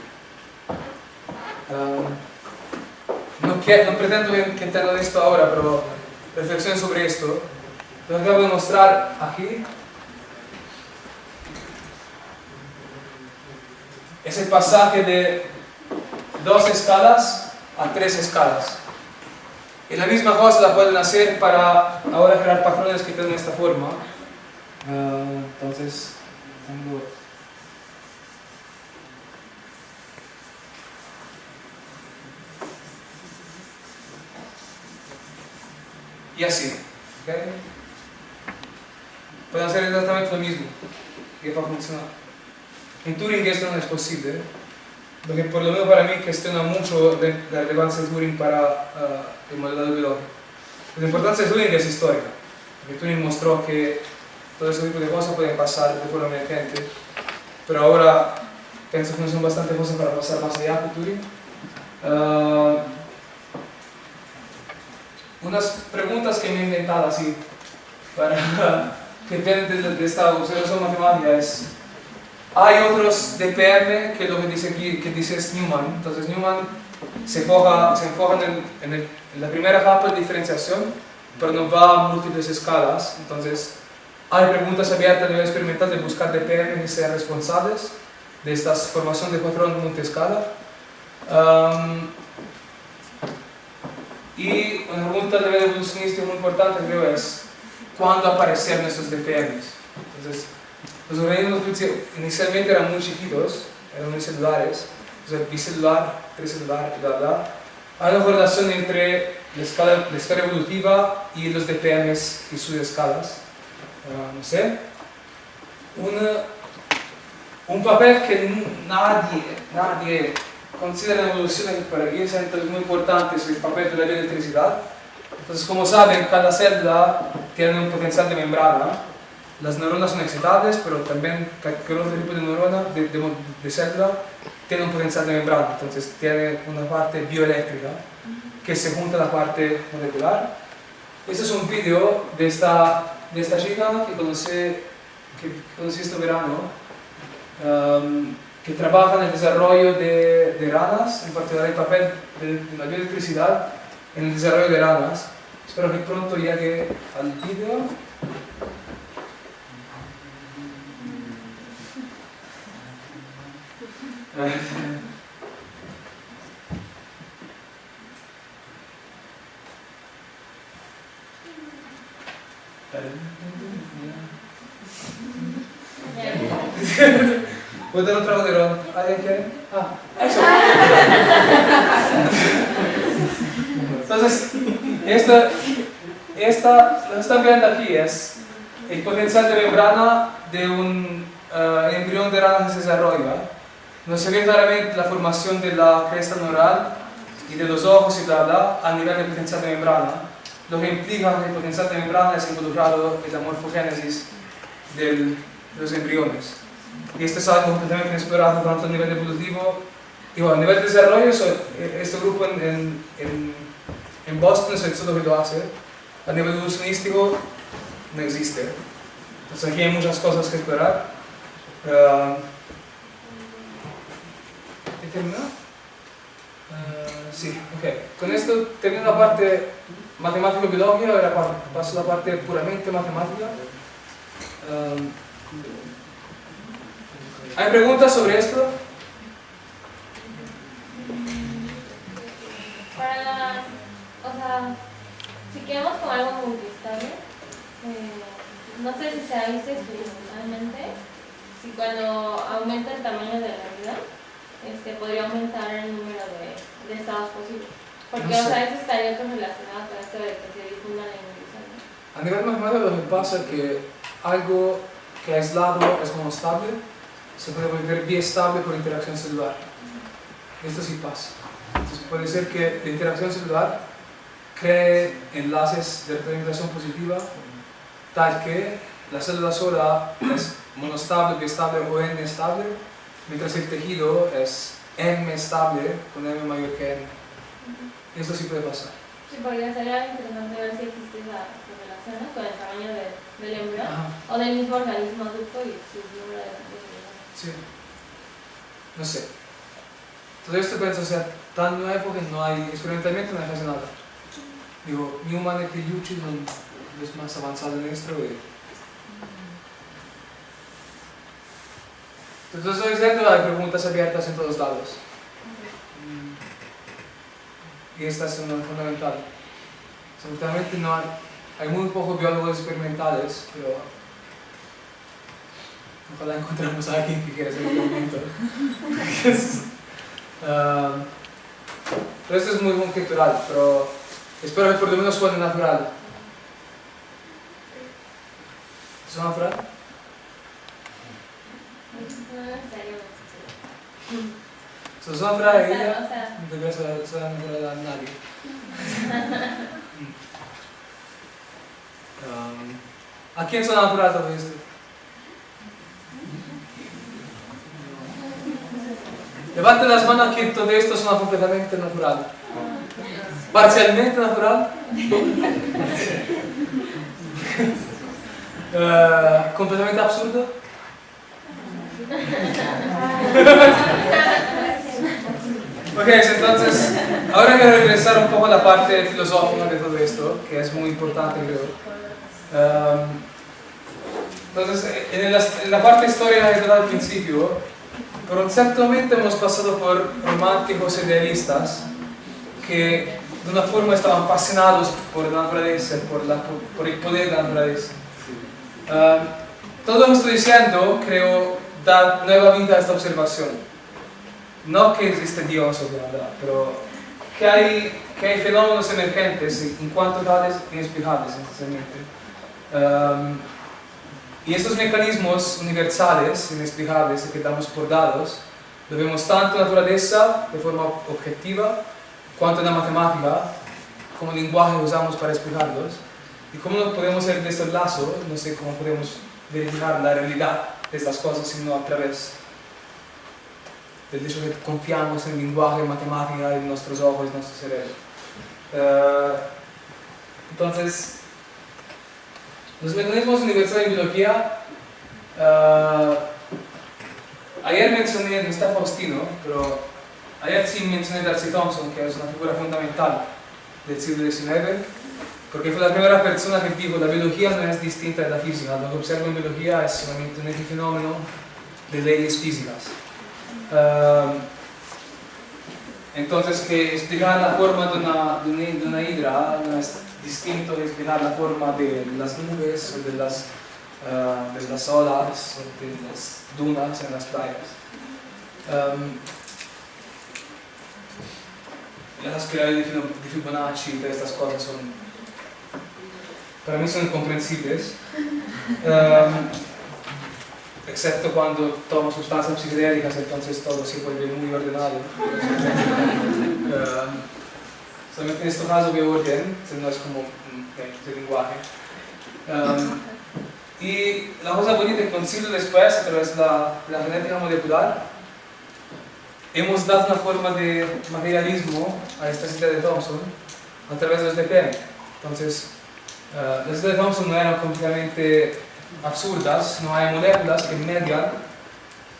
No pretendo que entiendan esto ahora, pero reflexionen sobre esto. Lo que acabo de mostrar aquí es el pasaje de 2 escalas a 3 escalas. Y la misma cosa la pueden hacer para ahora crear patrones que tienen esta forma. Entonces, tengo... Y así. ¿Okay? Pueden hacer exactamente lo mismo. Y va a funcionar. En Turing esto no es posible. Lo que por lo menos para mí cuestiona mucho la relevancia de Turing para el modelado biológico. La importancia de Turing es histórica, porque Turing mostró que todo ese tipo de cosas pueden pasar de forma emergente, pero ahora pienso que no son bastante cosas para pasar más allá de Turing. Unas preguntas que me he inventado así, para que vienen de esta observación matemática es: hay otros DPM que lo que dice aquí, que dice es Newman. Entonces Newman se enfoca en la primera capa de diferenciación, pero no va a múltiples escalas. Entonces hay preguntas abiertas a nivel experimental de buscar DPM que sean responsables de esta formación de patrón multiescala. Y una pregunta de nivel evolucionista muy importante, creo, es ¿cuándo aparecieron estos DPMs? Entonces, los organismos inicialmente eran muy chiquitos, eran unicelulares, o sea, bicelular, tricelular, bla bla. Hay una correlación entre la esfera evolutiva y los DPMs y sus escalas. No sé. Un papel que nadie considera en evolución para aquí es muy importante, es el papel de la electricidad. Entonces, como saben, cada célula tiene un potencial de membrana. Las neuronas son excitables, pero también cualquier otro tipo de neurona, de célula, tiene un potencial de membrana. Entonces tiene una parte bioeléctrica que se junta a la parte molecular. Este es un vídeo de esta chica que conocí este verano, que trabaja en el desarrollo de ranas, en particular el papel de la bioelectricidad en el desarrollo de ranas. Espero que pronto llegue al vídeo. Voy a dar un trago de ron. ¿Alguien quiere? Eso. Entonces, lo que están viendo aquí es el potencial de membrana de un embrión de rana que se desarrolla. No se ve claramente la formación de la cresta neural y de los ojos y bla bla a nivel de potencial de membrana, lo que implica que el potencial de membrana es involucrado en la morfogénesis de los embriones. y esto es algo completamente inexplorado tanto a nivel evolutivo, digo, a nivel de desarrollo, este grupo en Boston es el solo que lo hace, a nivel evolucionístico no existe. Entonces aquí hay muchas cosas que explorar. ¿He terminado? Sí, ok. Con esto termino la parte matemático-biológica, ahora paso a la parte puramente matemática. ¿Hay preguntas sobre esto? O sea, si queremos con algo multiestable, no sé si se ha visto experimentalmente, si cuando aumenta el tamaño de la realidad, podría aumentar el número de estados posibles. Porque no sé. O sea, eso estaría correlacionado con esto de que se difunda la inhibición, ¿no? A nivel matemático lo que pasa es que algo que aislado es monostable, se puede volver biestable por interacción celular. Esto sí pasa. Entonces puede ser que la interacción celular cree enlaces de representación positiva tal que la célula sola es monostable, biestable o n estable, mientras el tejido es m estable con m mayor que n. Esto sí puede pasar. Sí, porque sería interesante ver si existe esa correlación, ¿no?, con el tamaño del embrión o del mismo organismo adulto y su número de posibilidades. Sí. No sé. Todo esto pienso ser tan nuevo que no hay, experimentalmente no hay casi nada. Digo, Newman y Yuchi son los más avanzados en esto. Entonces estoy diciendo, hay preguntas abiertas en todos lados. Y esta es una fundamental. Seguramente no hay muy pocos biólogos experimentales, pero ojalá encontremos a alguien que quiera hacer un experimento. Pero esto es muy conjetural, pero espero que por lo menos suene natural. ¿Suena natural? Si suena natural a ella, no debería sonar natural a nadie. ¿A quién suena natural todo esto? Levante las manos que todo esto suena completamente natural. ¿Parcialmente natural? ¿Completamente absurdo? Ok, entonces, ahora quiero regresar un poco a la parte filosófica de todo esto, que es muy importante, creo. Entonces, en la parte histórica que he dado al principio, conceptualmente hemos pasado por románticos idealistas que de una forma estaban fascinados por la naturaleza, por el poder de la naturaleza. Todo lo que estoy diciendo, creo, da nueva vida a esta observación. No que existe Dios o nada, pero que hay fenómenos emergentes, en cuanto tales, inexplicables, esencialmente. Y estos mecanismos universales, inexplicables, que damos por dados, lo vemos tanto en la naturaleza, de forma objetiva, cuanto en la matemática, como lenguaje que usamos para explicarlos. Y cómo no podemos hacer de este lazo, no sé cómo podemos verificar la realidad de estas cosas, sino a través del hecho que confiamos en el lenguaje, en matemática, en nuestros ojos, en nuestro cerebro. Entonces, los mecanismos universales en biología, ayer mencioné, no está Faustino, pero ayer sí mencioné a Darcy Thompson, que es una figura fundamental del siglo XIX, porque fue la primera persona que dijo que la biología no es distinta de la física, lo que observo en biología es solamente un epifenómeno de leyes físicas. Entonces, que explicar la forma de una hidra no es distinto de explicar la forma de las nubes o de las olas o de las dunas en las playas. Las espirales de Fibonacci y todas estas cosas para mí son incomprensibles. Excepto cuando tomo sustancias psicodélicas, entonces todo se vuelve muy ordenado. Solamente en este caso veo orden, no es como el lenguaje. Y la cosa bonita es que siglo después, a través de la genética molecular, hemos dado una forma de materialismo a estas ideas de Thomson a través de los DPN. Entonces, las ideas de Thomson no eran completamente absurdas, no hay moléculas que median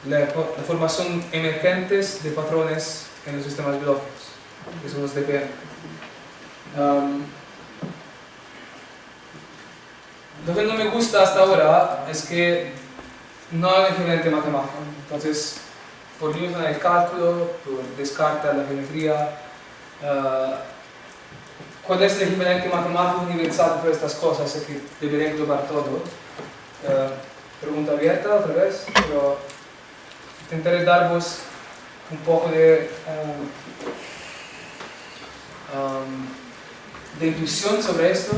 la formación emergentes de patrones en los sistemas biológicos, que son los DPN. Lo que no me gusta hasta ahora es que no hay un equivalente matemático. Entonces, por Newton el cálculo, por Descartes la geometría. ¿Cuál es el equivalente matemático universal para estas cosas? Es que debería englobar todo. Pregunta abierta otra vez, pero intentaré daros un poco de intuición sobre esto.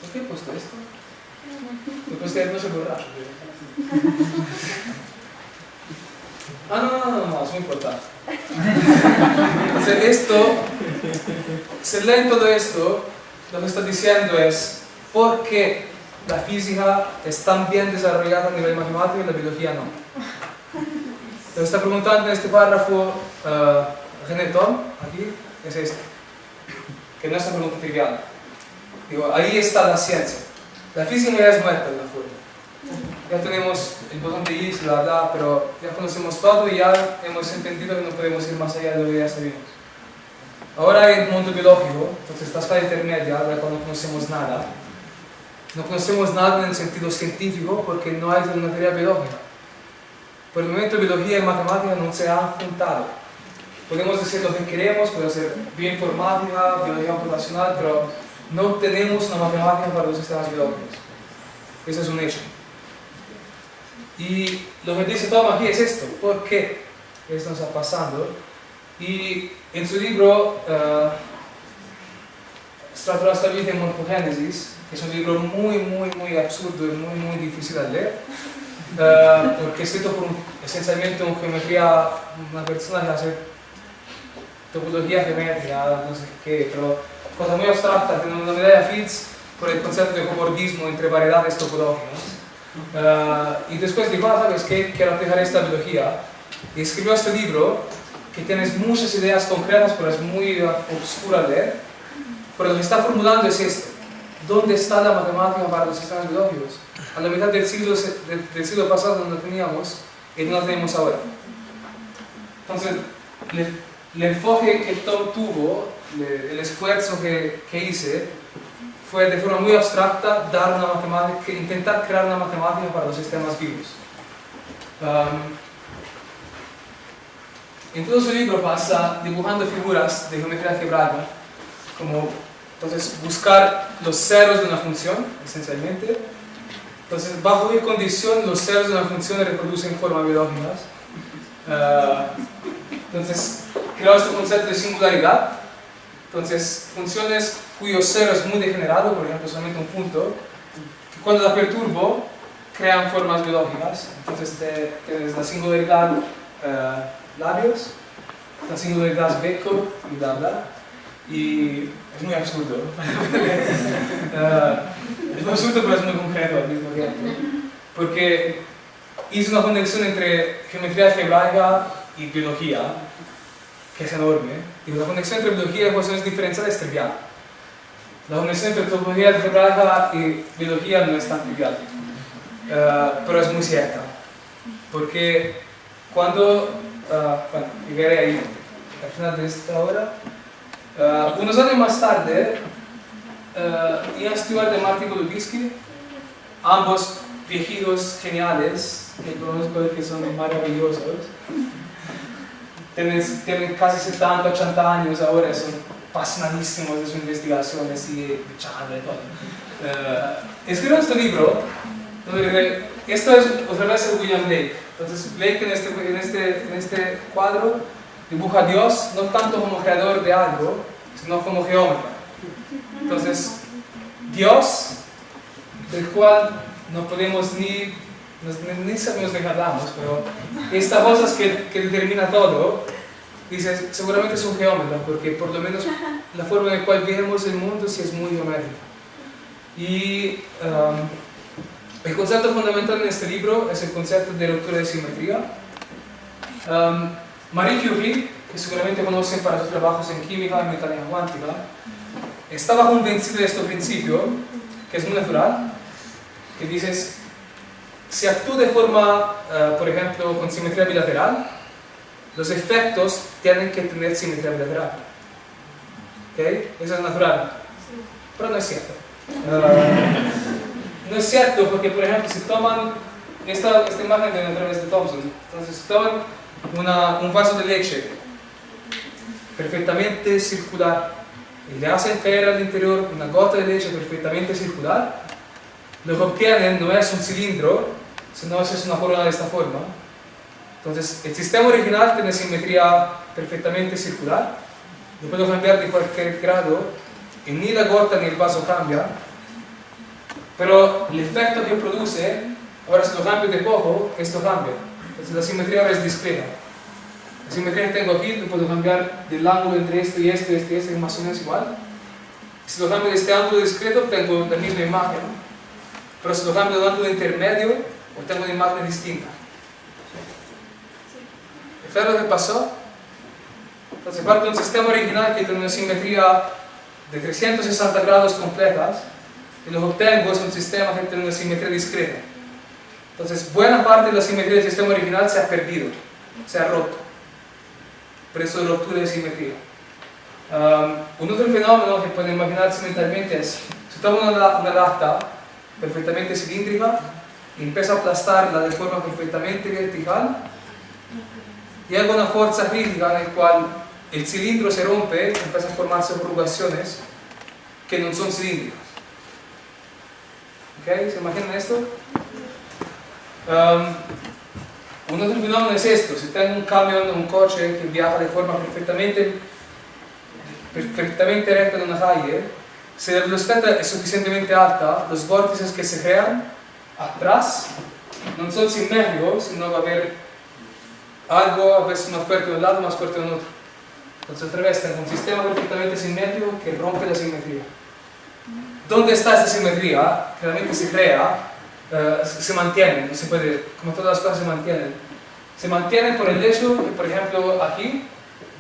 ¿Por qué he puesto esto? Porque ustedes no se borraron. No, es muy importante. Entonces si leen todo esto, lo que está diciendo es por qué la física es tan bien desarrollada a nivel matemático y la biología no. Lo que está preguntando en este párrafo René Thom, aquí, es esto, que no es una pregunta trivial. Digo, ahí está la ciencia. La física ya es muerta de una forma. Ya tenemos el botón de Higgs, pero ya conocemos todo y ya hemos entendido que no podemos ir más allá de lo que ya sabemos. Ahora hay el mundo biológico, entonces esta escala intermedia, de la cual no conocemos nada. No conocemos nada en el sentido científico porque no hay una teoría biológica. Por el momento biología y matemática no se han juntado. Podemos decir lo que queremos, puede ser bioinformática, biología computacional, pero no tenemos una matemática para los sistemas biológicos. Eso es un hecho. Y lo que dice Thom aquí es esto, ¿por qué esto nos está pasando? Y en su libro Stratostability and Morphogénesis, que es un libro muy absurdo y muy difícil de leer, porque es escrito por esencialmente una geometría, una persona que hace topología geométrica, no sé qué, pero cosa muy abstracta, tiene una medalla Fields por el concepto de cobordismo entre variedades topológicas. Y después dijo, ¿sabes qué? Quiero aplicar esta biología. Y escribió este libro que tiene muchas ideas concretas, pero es muy obscura de leer. Pero lo que está formulando es esto. ¿Dónde está la matemática para los sistemas biológicos? A la mitad del siglo pasado no teníamos y no la tenemos ahora. Entonces, el enfoque que Thom tuvo, el esfuerzo que hice, fue de forma muy abstracta dar una matemática, intentar crear una matemática para los sistemas vivos. En todo su libro pasa dibujando figuras de geometría algebraica, como entonces buscar los ceros de una función, esencialmente. Entonces, bajo qué condición los ceros de una función se reproducen en formas biológicas. Entonces, creó este concepto de singularidad. Entonces, funciones cuyo cero es muy degenerado, por ejemplo, solamente un punto, que cuando la perturbo, crean formas biológicas. Entonces, tienes la singularidad labios, la singularidad beco y bla bla. Y es muy absurdo. Es muy absurdo, pero es muy concreto al mismo tiempo. Porque hice una conexión entre geometría algebraica y biología, que es enorme. Y la conexión entre biología y ecuaciones diferenciales es trivial. La conexión entre topología algebraica y biología no es tan trivial, pero es muy cierta. Porque cuando, bueno, llegaré ahí al final de esta hora, unos años más tarde, Ian Stewart y Martin Golubitsky, ambos viejitos geniales, que conozco y que son maravillosos, tienen casi 70, 80 años ahora, son apasionadísimos de sus investigaciones y luchando y todo. Escribieron este libro, donde esto es otra vez el William Blake. Entonces Blake en este cuadro dibuja a Dios no tanto como creador de algo, sino como geómetra. Entonces, Dios, del cual no podemos ni sabemos de qué hablamos, pero esta cosa que determina todo, dices, seguramente es un geómetra, porque por lo menos la forma en la cual vemos el mundo sí es muy geométrica. Y el concepto fundamental en este libro es el concepto de ruptura de simetría. Marie Curie, que seguramente conocen para sus trabajos en química y mecánica cuántica, estaba convencido de este principio, que es muy natural, que dices, si actúo de forma, por ejemplo, con simetría bilateral, los efectos tienen que tener simetría bilateral. ¿Okay? Eso es natural. Pero no es cierto. No es cierto porque, por ejemplo, si toman esta imagen de otra vez de Thomson, entonces toman un vaso de leche perfectamente circular y le hacen caer al interior una gota de leche perfectamente circular, lo que obtienen no es un cilindro, sino es una forma de esta forma. Entonces, el sistema original tiene simetría perfectamente circular, lo puedo cambiar de cualquier grado, y ni la gota ni el vaso cambian, pero el efecto que produce, ahora si lo cambio de poco, esto cambia. Entonces, la simetría ahora es discreta. La simetría que tengo aquí, lo puedo cambiar del ángulo entre esto y esto, es más o menos igual. Si lo cambio de este ángulo discreto, tengo la misma imagen, pero si lo cambio de un ángulo intermedio, obtengo una imagen distinta. ¿Claro lo que pasó? Entonces parte de un sistema original que tiene una simetría de 360 grados completas y lo que obtengo es un sistema que tiene una simetría discreta. Entonces buena parte de la simetría del sistema original se ha perdido, se ha roto. Por eso ruptura de simetría. Un otro fenómeno que pueden imaginarse mentalmente es, si tomo una lata perfectamente cilíndrica y empiezo a aplastarla de forma perfectamente vertical, y hago una fuerza crítica en la cual el cilindro se rompe y empiezan a formarse arrugaciones que no son cilíndricas. ¿Okay? ¿Se imaginan esto? Un otro fenómeno es esto: si tengo un camión o un coche que viaja de forma perfectamente recta en una calle, si la velocidad es suficientemente alta, los vórtices que se crean atrás no son simétricos, sino va a haber algo a veces más fuerte de un lado, más fuerte de otro. Entonces otra vez tengo un sistema perfectamente simétrico que rompe la simetría. ¿Dónde está esa simetría? Realmente se crea, se mantiene, no se puede, como todas las cosas se mantienen. Se mantienen por el hecho que, por ejemplo, aquí,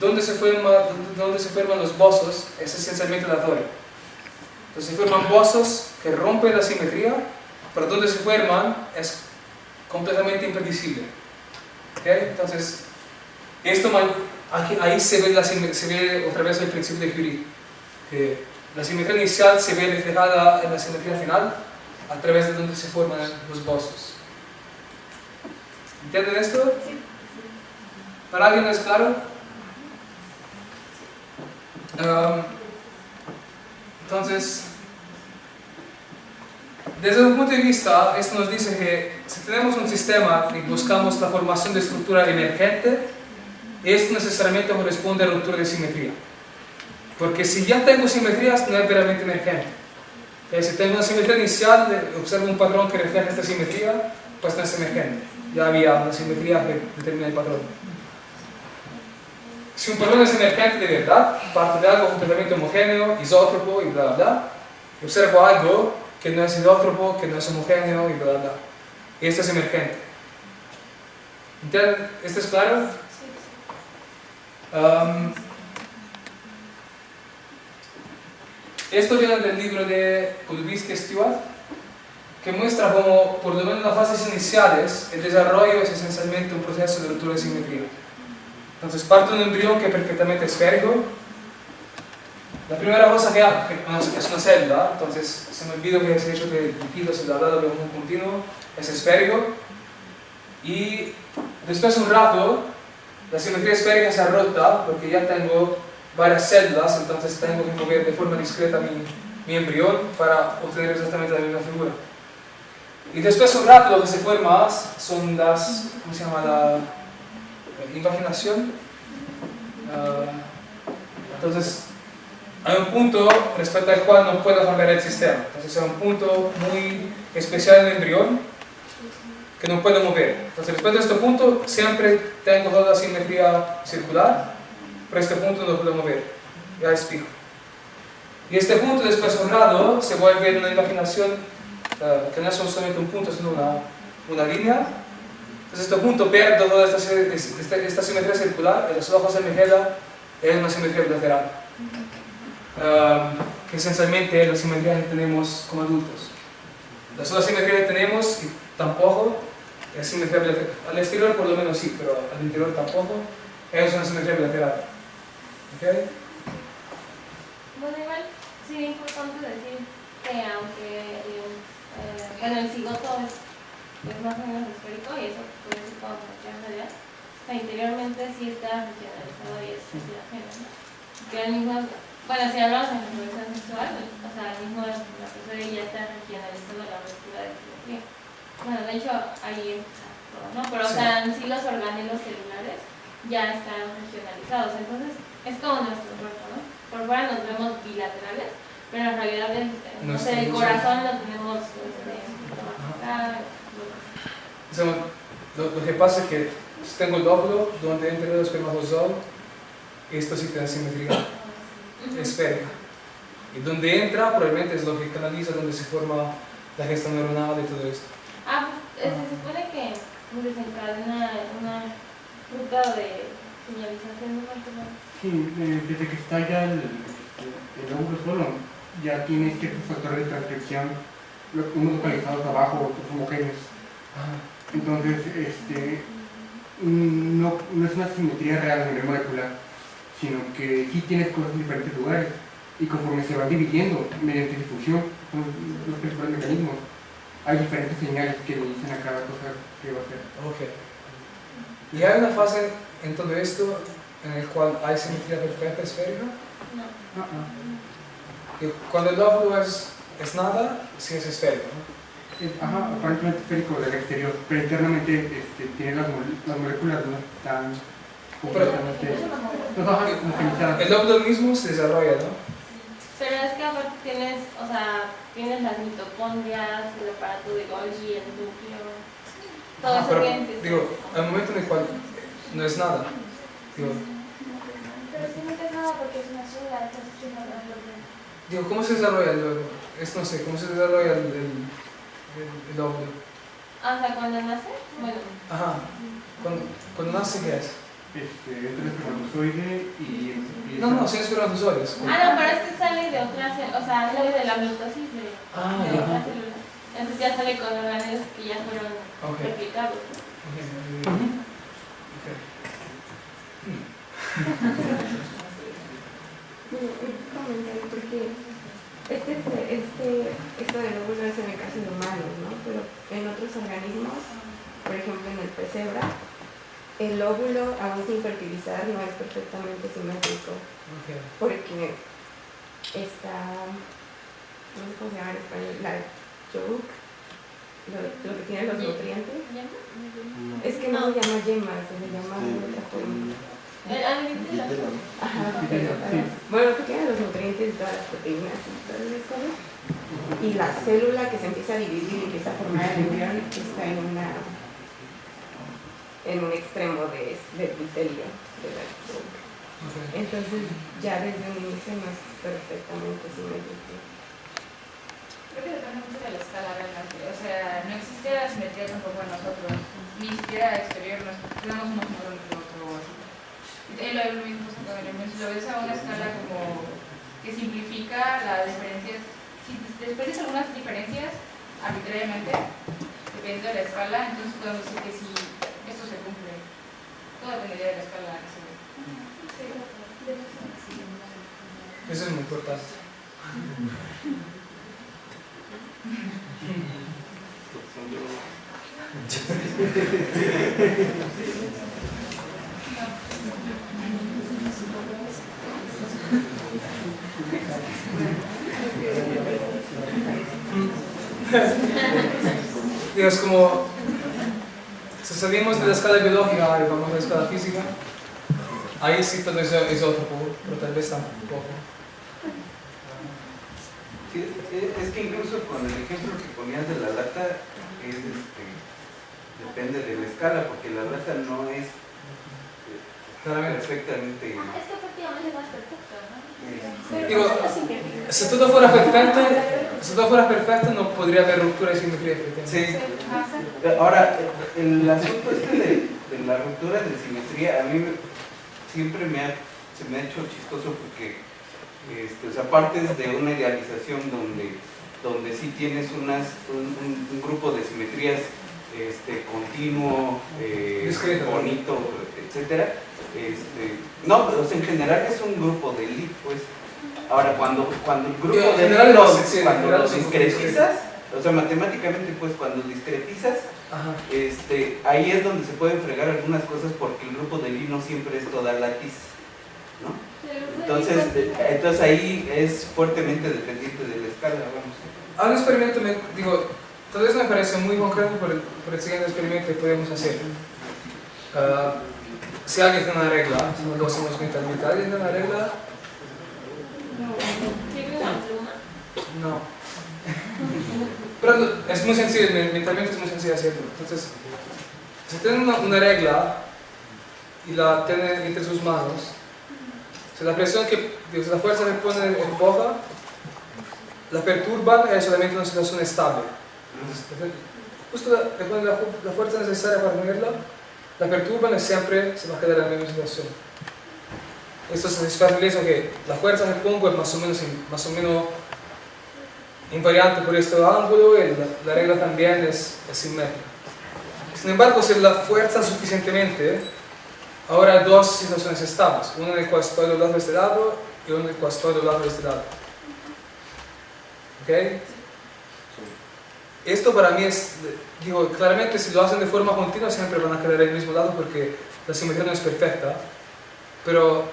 donde se forman los bozos, es esencialmente aleatorio. Entonces se forman bozos que rompen la simetría, pero donde se forman es completamente impredecible. ¿Okay? Entonces, ahí se ve otra vez el principio de Curie. La simetría inicial se ve reflejada en la simetría final a través de donde se forman los bozos. ¿Entienden esto? Sí. ¿Para alguien no es claro? Entonces, desde un punto de vista, esto nos dice que si tenemos un sistema y buscamos la formación de estructura emergente, esto necesariamente corresponde a ruptura de simetría. Porque si ya tengo simetrías, no es verdaderamente emergente. Si tengo una simetría inicial, observo un patrón que refleja esta simetría, pues no es emergente. Ya había una simetría que determina el patrón. Si un patrón es emergente de verdad, parte de algo completamente homogéneo, isótropo y bla bla bla, observo algo que no es isótropo, que no es homogéneo y bla bla bla. Y esto es emergente. ¿Entienden? ¿Esto es claro? Esto viene del libro de Kulvisky Stewart, que muestra cómo, por lo menos en las fases iniciales, el desarrollo es esencialmente un proceso de ruptura de simetría. Entonces, parte de un embrión que es perfectamente esférico. La primera cosa que es una célula, entonces se me olvidó que ese hecho de lípidos y la dado de un continuo es esférico. Y después de un rato, la simetría esférica se ha rota porque ya tengo varias células, entonces tengo que mover de forma discreta mi embrión para obtener exactamente la misma figura. Y después de un rato lo que se forma son las, ¿cómo se llama? La invaginación. Entonces, hay un punto respecto al cual no puedo cambiar el sistema. Entonces, hay un punto muy especial en el embrión que no puedo mover. Entonces, después de este punto, siempre tengo toda la simetría circular pero este punto no lo podemos ver. Ya explico. Y este punto después borrado se vuelve en una imaginación que no es solamente un punto, sino una línea. Entonces este punto pierde toda esta simetría circular, y los ojos de Mejela es una simetría bilateral. Que esencialmente es la simetría que tenemos como adultos. La sola simetría que tenemos, y tampoco, es simetría bilateral. Al exterior por lo menos sí, pero al interior tampoco, es una simetría bilateral. ¿Okay? Bueno, igual sería importante decir que aunque bueno, el cigoto es más o menos esférico, y eso puede ser como en realidad, interiormente sí está regionalizado y es ajeno, ¿no? Que el mismo, bueno, si hablamos de la reproducción sexual, o sea, el mismo la persona ya está regionalizado la ruptura de simetría. Bueno, de hecho, ahí está todo, ¿no? Pero, o sea, en sí los organelos celulares ya están regionalizados, entonces es como nuestro cuerpo, ¿no? Por fuera nos vemos bilaterales, pero en realidad no sé, el corazón lo tenemos acá. Lo que pasa es que tengo el óvulo donde entra el espermatozoide, esto sí tiene simetría esférica. Y donde entra probablemente es lo que canaliza, donde se forma la gesta neuronal y todo esto. Pues se supone que desencadena una ruta de señalización, ¿no? Sí, desde que está ya el óvulo solo, ya tiene ciertos factores de transcripción, unos localizados abajo, otros homogéneos. Entonces, no es una simetría real a nivel molecular, sino que sí tienes cosas en diferentes lugares, y conforme se van dividiendo mediante difusión, son los principales mecanismos, hay diferentes señales que le dicen a cada cosa que va a hacer. Okay. ¿Y hay una fase en todo esto en el cual hay simetría perfecta esférica? No. Y cuando el óvulo es nada, sí es esférico, ¿no? Aparentemente esférico del exterior, pero internamente tiene las moléculas no están completamente homogenizadas. El óvulo mismo se desarrolla, ¿no? Pero es que aparte tienes, o sea, tienes las mitocondrias, el aparato de Golgi, el núcleo, todo eso pero, que digo, al momento en el cual no es nada, digo, Pero si no es nada porque es una sola, entonces ¿qué no lo ven? digo, ¿cómo se desarrolla el óvulo? No sé, ¿cómo se desarrolla el óvulo? O sea, cuando nace, bueno. Cuando nace, ¿qué es? Entre el espermatozoide y No, sin espermatozoides. No, pero es que sale de otra célula, o sea, sale de la mitosis de otra célula. Entonces ya sale con organelos que ya fueron replicados. Un comentario, porque esto del óvulo es en el caso de humanos, ¿no? Pero en otros organismos, por ejemplo en el pesebra, el óvulo aún sin fertilizar no es perfectamente simétrico, porque está, no sé cómo se llama en español, la yolk, lo que tiene los nutrientes. Es que no se llama yema, se le llama de otra forma. Bueno, que tiene los nutrientes, todas las proteínas y todas esas cosas. Y la célula que se empieza a dividir y empieza a formar el embrión está en un extremo del epitelio de la célula. Entonces ya desde un inicio no es perfectamente simétrico. Creo que depende mucho de la escala realmente. O sea, no existe la simetría tampoco en nosotros, ni siquiera exterior, tenemos unos neurones que otro así. Lo mismo si lo ves a una escala como que simplifica las diferencias, si desprecias algunas diferencias arbitrariamente, dependiendo de la escala, entonces podemos decir que si esto se cumple, todo dependería de la escala que se ve. Eso es muy importante. Es como si salimos de la escala biológica y vamos a la escala física, ahí sí tal vez es otro poco, pero tal vez tampoco. Sí, es que incluso con el ejemplo que ponías de la lata, depende de la escala, porque la lata no es perfectamente. Es que efectivamente no es perfecto, ¿no? Digo, si todo fuera perfecto, no podría haber ruptura de simetría. Sí. Ahora, el asunto de la ruptura de simetría, a mí siempre se me ha hecho chistoso porque o sea, partes de una idealización donde sí tienes un grupo de simetrías continuo, bonito, etcétera. No, pero en general es un grupo de Lie, pues. Ahora, cuando el grupo de Lie cuando los discretizas, o sea, matemáticamente, pues, cuando discretizas, ahí es donde se pueden fregar algunas cosas porque el grupo de Lie no siempre es toda latiz, ¿no? Entonces ahí es fuertemente dependiente de la escala, vamos. Ahora un experimento, tal vez me parece muy concreto por el siguiente experimento que podemos hacer. Si alguien tiene una regla, si lo hacemos mitad, ¿alguien tiene una regla? ¿Tiene una pluma? No. Pero es muy sencillo, mentalmente es muy sencillo hacerlo. Entonces, si tienen una regla y la tienen entre sus manos, si la presión si la fuerza que pone empuja, la perturban, es solamente una situación estable. Justo le ponen la fuerza necesaria para moverla, la perturban y siempre se va a quedar en la misma situación. Esto satisface el hecho que la fuerza que pongo es más o menos invariante por este ángulo y la regla también es simétrica. Sin embargo, si la fuerza suficientemente, ahora hay dos situaciones estables, una en la cual estoy doblado de este lado y una en la cual estoy doblado de este lado. ¿Ok? Esto para mí claramente si lo hacen de forma continua siempre van a quedar en el mismo lado porque la simetría no es perfecta, pero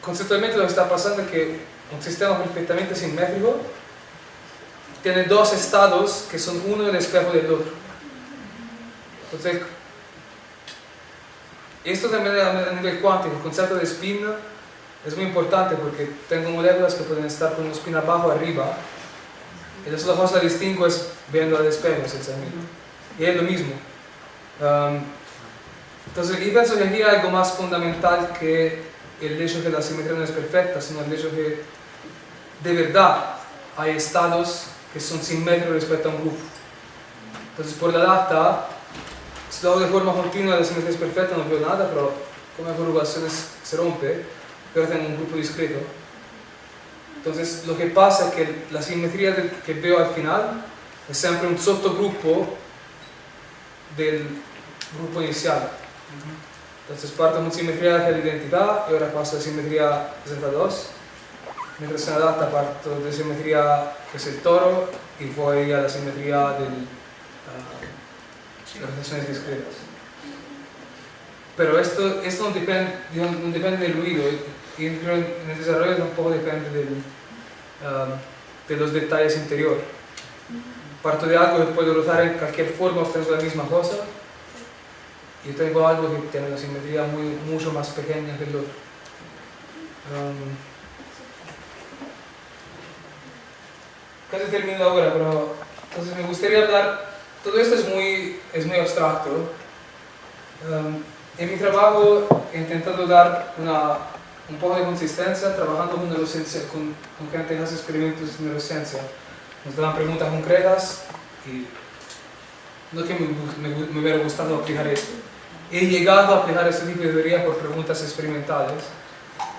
conceptualmente lo que está pasando es que un sistema perfectamente simétrico tiene dos estados que son uno el espejo del otro. Entonces, esto también a nivel cuántico, el concepto de spin es muy importante porque tengo moléculas que pueden estar con un spin abajo o arriba y la sola cosa que distingo es viendo al espejo esencialmente. Y es lo mismo. Entonces, yo pienso que aquí hay algo más fundamental que el hecho que la simetría no es perfecta, sino el hecho que de verdad hay estados que son simétricos respecto a un grupo. Entonces, por la data, si lo hago de forma continua, la simetría es perfecta, no veo nada, pero como hay corrugaciones se rompe, pero tengo un grupo discreto. Entonces, lo que pasa es que la simetría que veo al final es siempre un sottogrupo del grupo inicial. Entonces, parto con simetría de la identidad y ahora paso a simetría Z2. Mientras en la data parto de simetría que es el toro y voy a la simetría de las relaciones discretas. Pero esto no depende del ruido. Y en el desarrollo tampoco depende de los detalles interiores. Parto de algo que puedo usar en cualquier forma, obtengo la misma cosa. Y tengo algo que tiene una simetría mucho más pequeña que el otro. Casi termino ahora, pero entonces me gustaría hablar. Todo esto es muy abstracto. En mi trabajo he intentado dar un poco de consistencia trabajando con neurociencia, con gente que hace experimentos de neurociencia. Nos dan preguntas concretas y no que me hubiera gustado aplicar esto. He llegado a aplicar este tipo de teoría por preguntas experimentales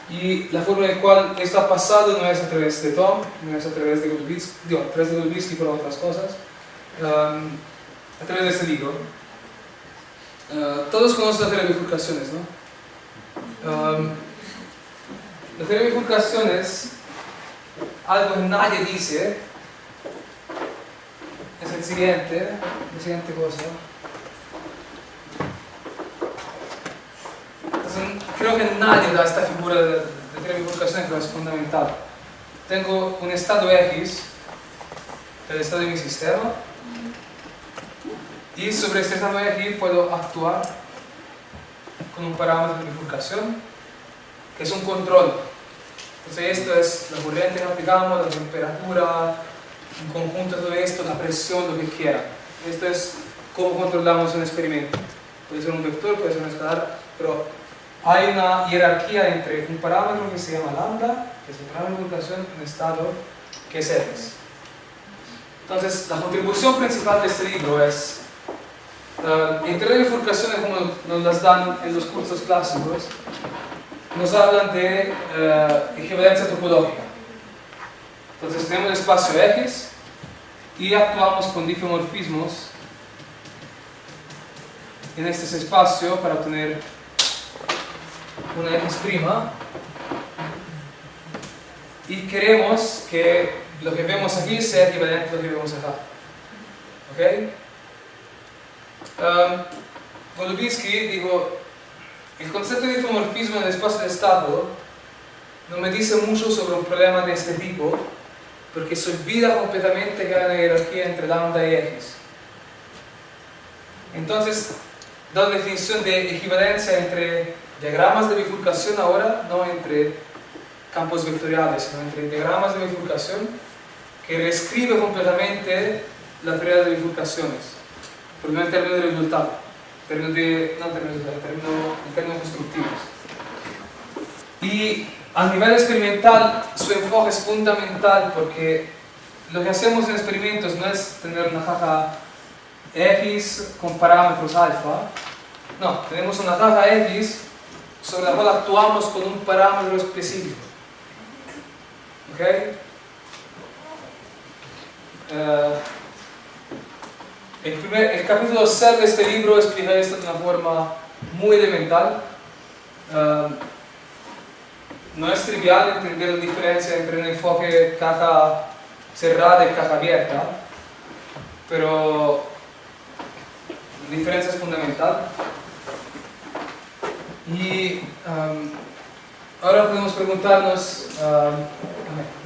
y la forma en la cual esto ha pasado no es a través de Tom, no es a través de Golubitsky por otras cosas, a través de este libro. Todos conocen la teoría de bifurcaciones, ¿no? La teoría de bifurcaciones, algo que nadie dice, es la siguiente cosa. Entonces, creo que nadie da esta figura de teoría de bifurcaciones que es fundamental. Tengo un estado X, el estado de mi sistema, y sobre este estado X puedo actuar con un parámetro de bifurcación, que es un control. Entonces esto es la corriente que aplicamos, la temperatura, un conjunto de todo esto, la presión, lo que quiera. Esto es cómo controlamos un experimento. Puede ser un vector, puede ser un escalar, pero hay una jerarquía entre un parámetro que se llama lambda, que es el parámetro de bifurcación, y un estado que es x. Entonces, la contribución principal de este libro es en teoría de bifurcaciones como nos las dan en los cursos clásicos, nos hablan de equivalencia topológica. Entonces tenemos el espacio X y actuamos con difeomorfismos en este espacio para obtener una X', y queremos que lo que vemos aquí sea equivalente a lo que vemos acá. ¿Ok? Golubitsky dijo, el concepto de difeomorfismo en el espacio de estado no me dice mucho sobre un problema de este tipo, porque se olvida completamente que hay una jerarquía entre lambda y x. Entonces, da una definición de equivalencia entre diagramas de bifurcación ahora, no entre campos vectoriales, sino entre diagramas de bifurcación, que reescribe completamente la teoría de bifurcaciones, por lo menos en términos de resultado, en términos constructivos. Y a nivel experimental, su enfoque es fundamental porque lo que hacemos en experimentos no es tener una caja X con parámetros alfa. No, tenemos una caja X sobre la cual actuamos con un parámetro específico. ¿Ok? El capítulo 6 de este libro explica esto de una forma muy elemental. No es trivial entender la diferencia entre un enfoque caja cerrada y caja abierta, pero la diferencia es fundamental. Y ahora podemos preguntarnos,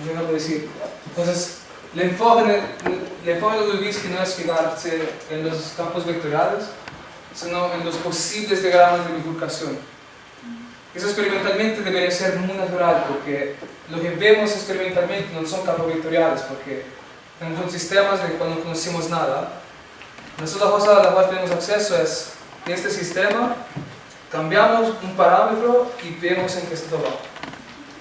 ¿qué voy a decir? Entonces, el enfoque de Golubitsky no es fijarse en los campos vectoriales, sino en los posibles diagramas de bifurcación. Eso experimentalmente debería ser muy natural, porque lo que vemos experimentalmente no son campos vectoriales, porque tenemos sistemas de cuando no conocemos nada. La sola cosa a la cual tenemos acceso es en este sistema, cambiamos un parámetro y vemos en qué estado va.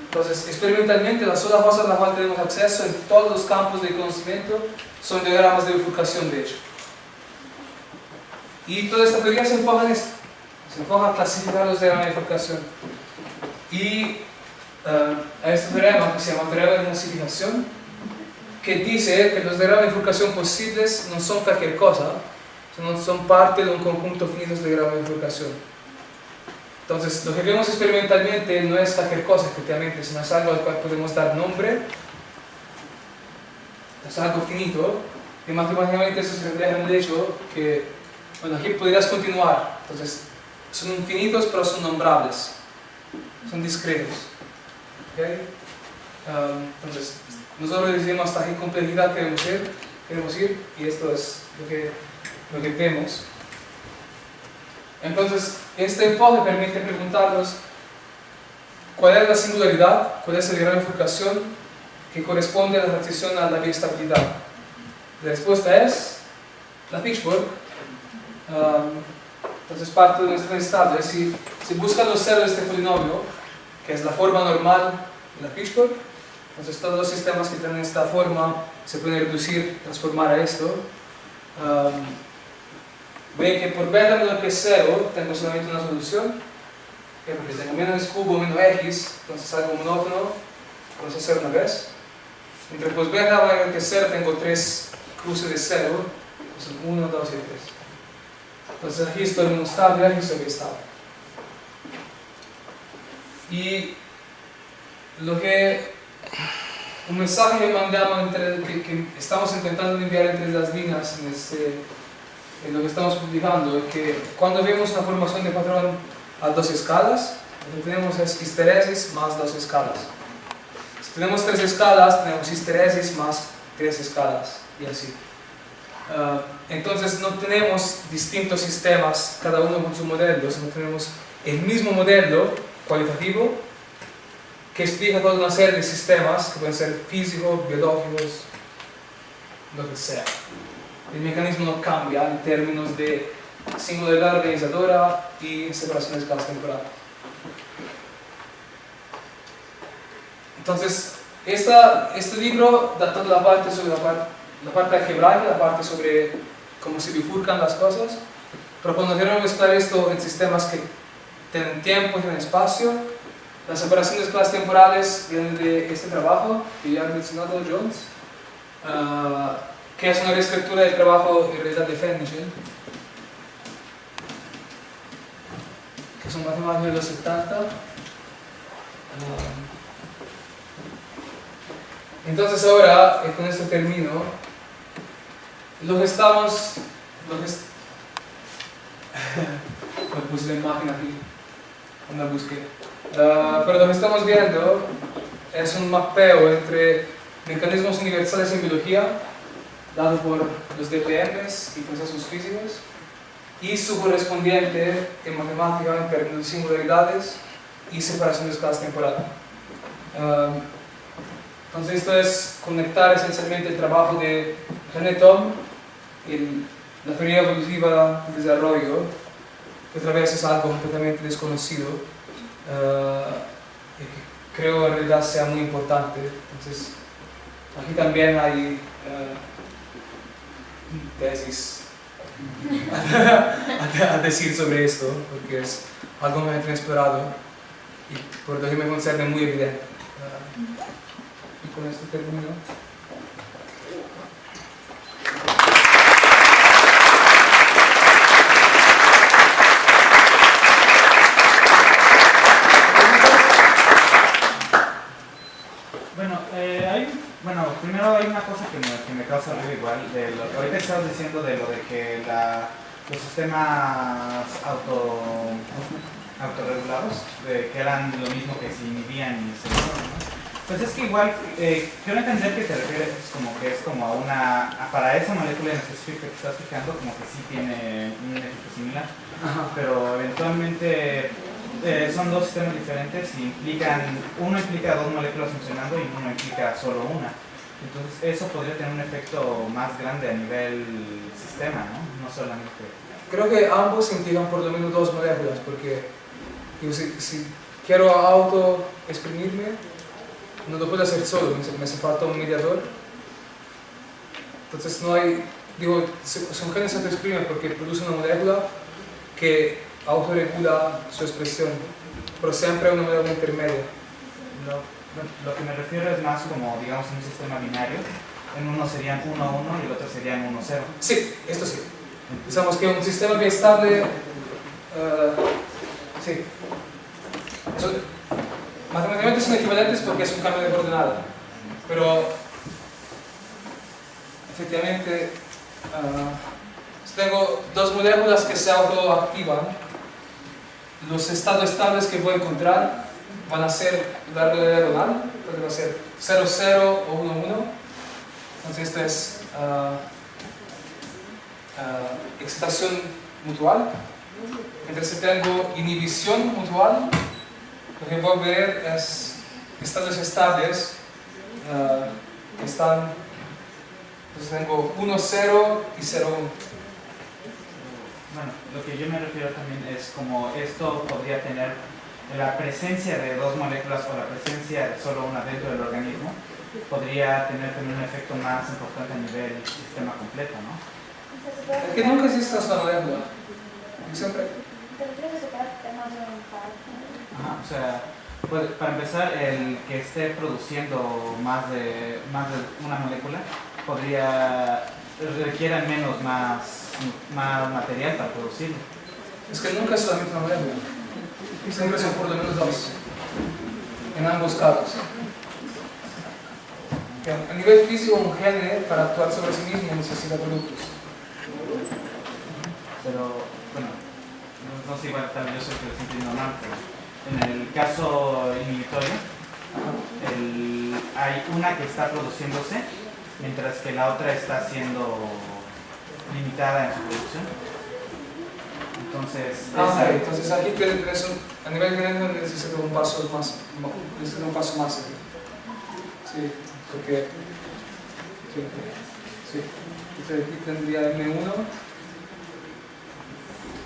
Entonces, experimentalmente, la sola cosa a la cual tenemos acceso en todos los campos de conocimiento son diagramas de bifurcación, de hecho. Y toda esta teoría se enfoca en esto. Se enfoca a clasificar los diagramas de bifurcación. Y hay este teorema que se llama teorema de clasificación, que dice que los diagramas de bifurcación posibles no son cualquier cosa, sino son parte de un conjunto finito de diagramas de bifurcación. Entonces, lo que vemos experimentalmente no es cualquier cosa, efectivamente, sino es algo al cual podemos dar nombre, es algo finito, y matemáticamente eso se refleja en el hecho que, bueno, aquí podrías continuar. Entonces, son infinitos, pero son nombrables, son discretos. ¿Okay? Entonces, nosotros decimos hasta qué complejidad queremos ir, y esto es lo que vemos. Entonces, este enfoque permite preguntarnos cuál es la singularidad, cuál es el diagrama de bifurcación que corresponde a la transición a la biestabilidad. La respuesta es la pitchfork. Entonces, parte de nuestro estado es si buscan los ceros de este polinomio, que es la forma normal de la pitchfork, entonces todos los sistemas que tienen esta forma se pueden reducir, transformar a esto. Ve que por beta menor que 0 tengo solamente una solución, porque tengo menos cubo menos x, entonces algo monótono, entonces 0 una vez. Entre pues beta mayor que 0 tengo 3 cruces de 0, entonces 1, 2 y 3. Entonces aquí estoy en un estable, aquí estoy en estable. Y un mensaje que mandamos que estamos intentando enviar entre las líneas en lo que estamos publicando es que cuando vemos una formación de patrón a 2 escalas, lo que tenemos es histeresis más 2 escalas. Si tenemos 3 escalas, tenemos histeresis más 3 escalas, y así. Entonces no tenemos distintos sistemas, cada uno con su modelo, sino tenemos el mismo modelo cualitativo que explica toda una serie de sistemas que pueden ser físicos, biológicos, lo que sea. El mecanismo no cambia en términos de singularidad organizadora y separación de escalas temporales. Entonces, este libro da toda la parte sobre la parte algebraica, la parte sobre cómo se bifurcan las cosas, pero cuando queremos mezclar esto en sistemas que tienen tiempo, tienen espacio, las operaciones de clases temporales vienen de este trabajo que ya ha mencionado Jones, que es una reescritura del trabajo en realidad de Fennigen, que son matemáticos de los 70. Entonces ahora, con esto termino, lo que estamos... me puse la imagen aquí, cuando la busqué. Pero lo que estamos viendo es un mapeo entre mecanismos universales en biología, dado por los DPMs y procesos físicos, y su correspondiente en matemática en términos de singularidades y separación de escalas temporales. Entonces esto es conectar esencialmente el trabajo de René Thom y la teoría evolutiva del desarrollo, que otra vez es algo completamente desconocido, y que creo en realidad sea muy importante. Entonces aquí también hay tesis a decir sobre esto, porque es algo muy inexplorado y por lo que me concerne muy evidente. Y con esto termino. Bueno, primero hay una cosa que me causa ruido igual, de lo que ahorita estabas diciendo de lo de que los sistemas autorregulados, que eran lo mismo que se inhibían y se inhibían, ¿no? Pues es que igual, quiero entender que te refieres como que es como a una, para esa molécula en específico que estás fijando, como que sí tiene un efecto similar, pero eventualmente son dos sistemas diferentes y uno implica dos moléculas funcionando y uno implica solo una. Entonces eso podría tener un efecto más grande a nivel sistema, ¿no? No solamente... Creo que ambos implican por lo menos dos moléculas, porque digo, si quiero auto-exprimirme, no lo puedo hacer solo, me hace falta un mediador. Entonces no hay, digo, son genes se auto-exprimen porque producen una molécula que autorregula su expresión, pero siempre hay una molécula intermedia. Lo que me refiero es más como, digamos, en un sistema binario. En uno serían 1, 1 y el otro serían 1, 0. Sí, esto sí. Pensamos que un sistema que es estable... sí. Matemáticamente son equivalentes porque es un cambio de coordenada. Pero... efectivamente... si tengo dos moléculas que se autoactivan, los estados estables que voy a encontrar van a ser la realidad diagonal, entonces va a ser 0, 0 o 1, 1. Entonces esto es excitación mutual. Entonces si tengo inhibición mutual, lo que voy a ver es estados estables que están, entonces tengo 1, 0 y 0, 1. Bueno, lo que yo me refiero también es como esto podría tener la presencia de dos moléculas o la presencia de solo una dentro del organismo, podría tener también un efecto más importante a nivel sistema completo, ¿no? Es que nunca existe esta molécula. Siempre. Ajá, o sea, pues, para empezar, el que esté produciendo más de una molécula requiera más material para producirlo. Es que nunca es solamente una molécula. Siempre son por lo menos dos. En ambos casos. A nivel físico, un gene para actuar sobre sí mismo necesita productos. Pero, bueno, no sé, igual tal vez yo soy que lo estoy entendiendo mal, pero en el caso inhibitorio, hay una que está produciéndose, mientras que la otra está siendo limitada en su producción. Entonces aquí a nivel genético necesito un paso más. Sí, porque entonces aquí tendría M1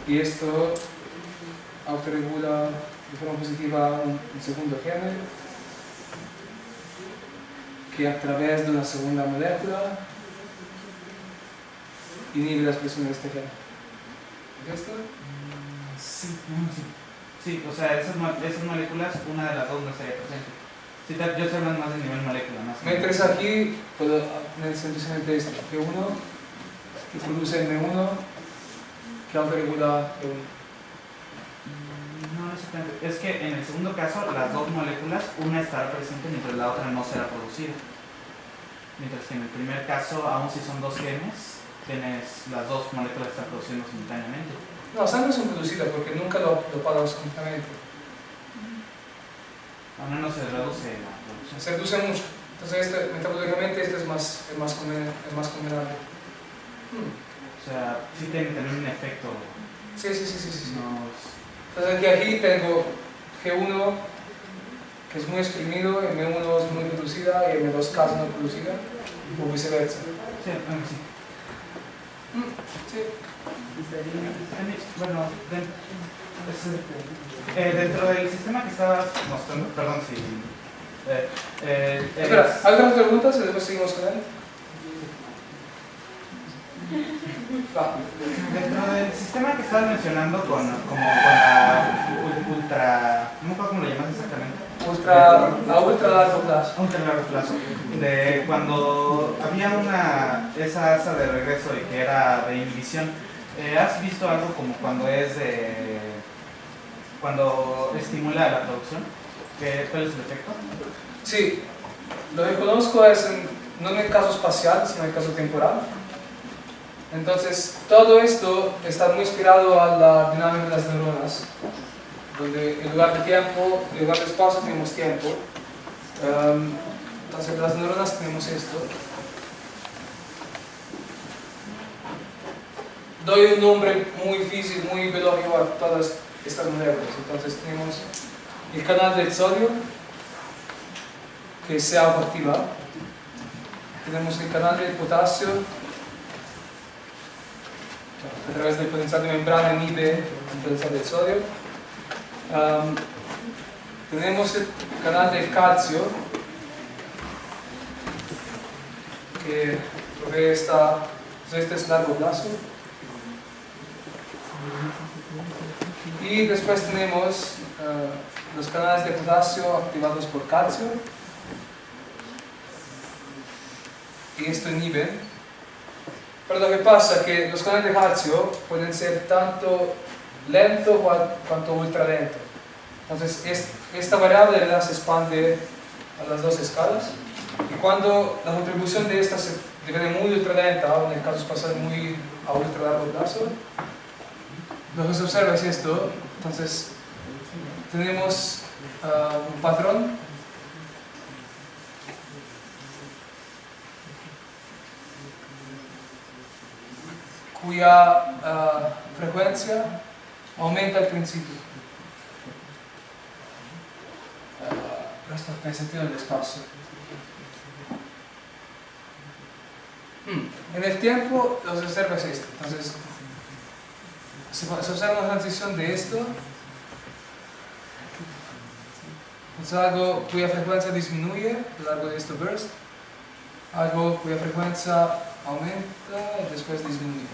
y esto autorregula de forma positiva un segundo gene que a través de una segunda molécula inhibe la expresión de este gen. ¿Es esto? Sí, sí. Sí, o sea, esas moléculas, una de las dos no estaría presente. Sí, yo estoy hablando más de nivel molécula. Más me interesa aquí, puedo tener sencillamente esto, G1, que produce M1, que autorregula E1. No, exactamente. Es que en el segundo caso, las dos moléculas, una estará presente mientras la otra no será producida. Mientras que en el primer caso, aun si son dos genes, las dos moléculas están produciendo simultáneamente. No, están no son producidas porque nunca lo pagamos completamente. Al menos se reduce la producción. Se reduce mucho. Entonces, metabólicamente, este es más convenable. O sea, sí tiene que tener un efecto. Sí. No, entonces, aquí tengo G1, que es muy exprimido, M1 es muy reducida y M2 casi no producida, o viceversa. Sí, sí. Sí. Bueno, dentro del sistema que estabas mostrando, perdón si... Espera, ¿hay otras preguntas y después seguimos con él? Dentro del sistema que estabas mencionando con la ultra... no me acuerdo cómo lo llamas exactamente. A ultra largo plazo. Ultra largo plazo. De cuando había esa asa de regreso y que era de inhibición, ¿has visto algo como cuando estimula la producción? ¿Cuál es el efecto? Sí, lo que conozco es no en el caso espacial, sino en el caso temporal. Entonces, todo esto está muy inspirado a la dinámica de las neuronas, donde en lugar de tiempo, en lugar de espacio tenemos tiempo. Entonces, en las neuronas tenemos esto. Doy un nombre muy físico, muy biológico a todas estas moléculas. Entonces, tenemos el canal del sodio, que se autoactiva. Tenemos el canal del potasio, a través del potencial de membrana inhibe el potencial del sodio. Tenemos el canal del calcio, que provee este es largo plazo. Y después tenemos los canales de potasio activados por calcio. Y esto inhibe. Pero lo que pasa es que los canales de calcio pueden ser tanto lento cuanto ultra lento. Entonces, esta variable se expande a las dos escalas. Y cuando la contribución de esta se deviene muy ultra lenta, o en el caso espacial muy a ultra largo plazo, lo que se observa es esto. Entonces, tenemos un patrón cuya frecuencia aumenta al principio. Pero esto tiene sentido en el espacio. En el tiempo, lo que se observa es esto. Entonces, se observa una transición de esto. Es algo cuya frecuencia disminuye a lo largo de este burst. Algo cuya frecuencia aumenta y después disminuye.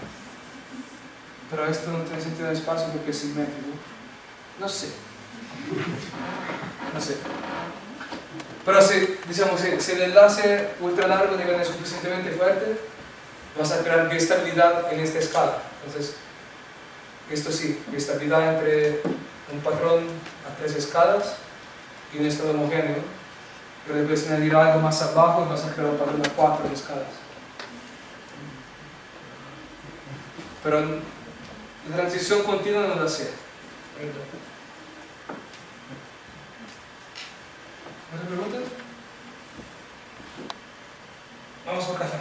Pero esto no tiene sentido de espacio porque es simétrico. No sé. Pero si el enlace ultra largo deviene suficientemente fuerte, vas a crear biestabilidad en esta escala. Entonces, esto sí, biestabilidad entre un patrón a 3 escalas y un estado homogéneo. Pero después añadir algo más abajo y vas a crear un patrón a 4 escalas. Pero la transición continua no la sé. ¿Otra pregunta? Vamos por café.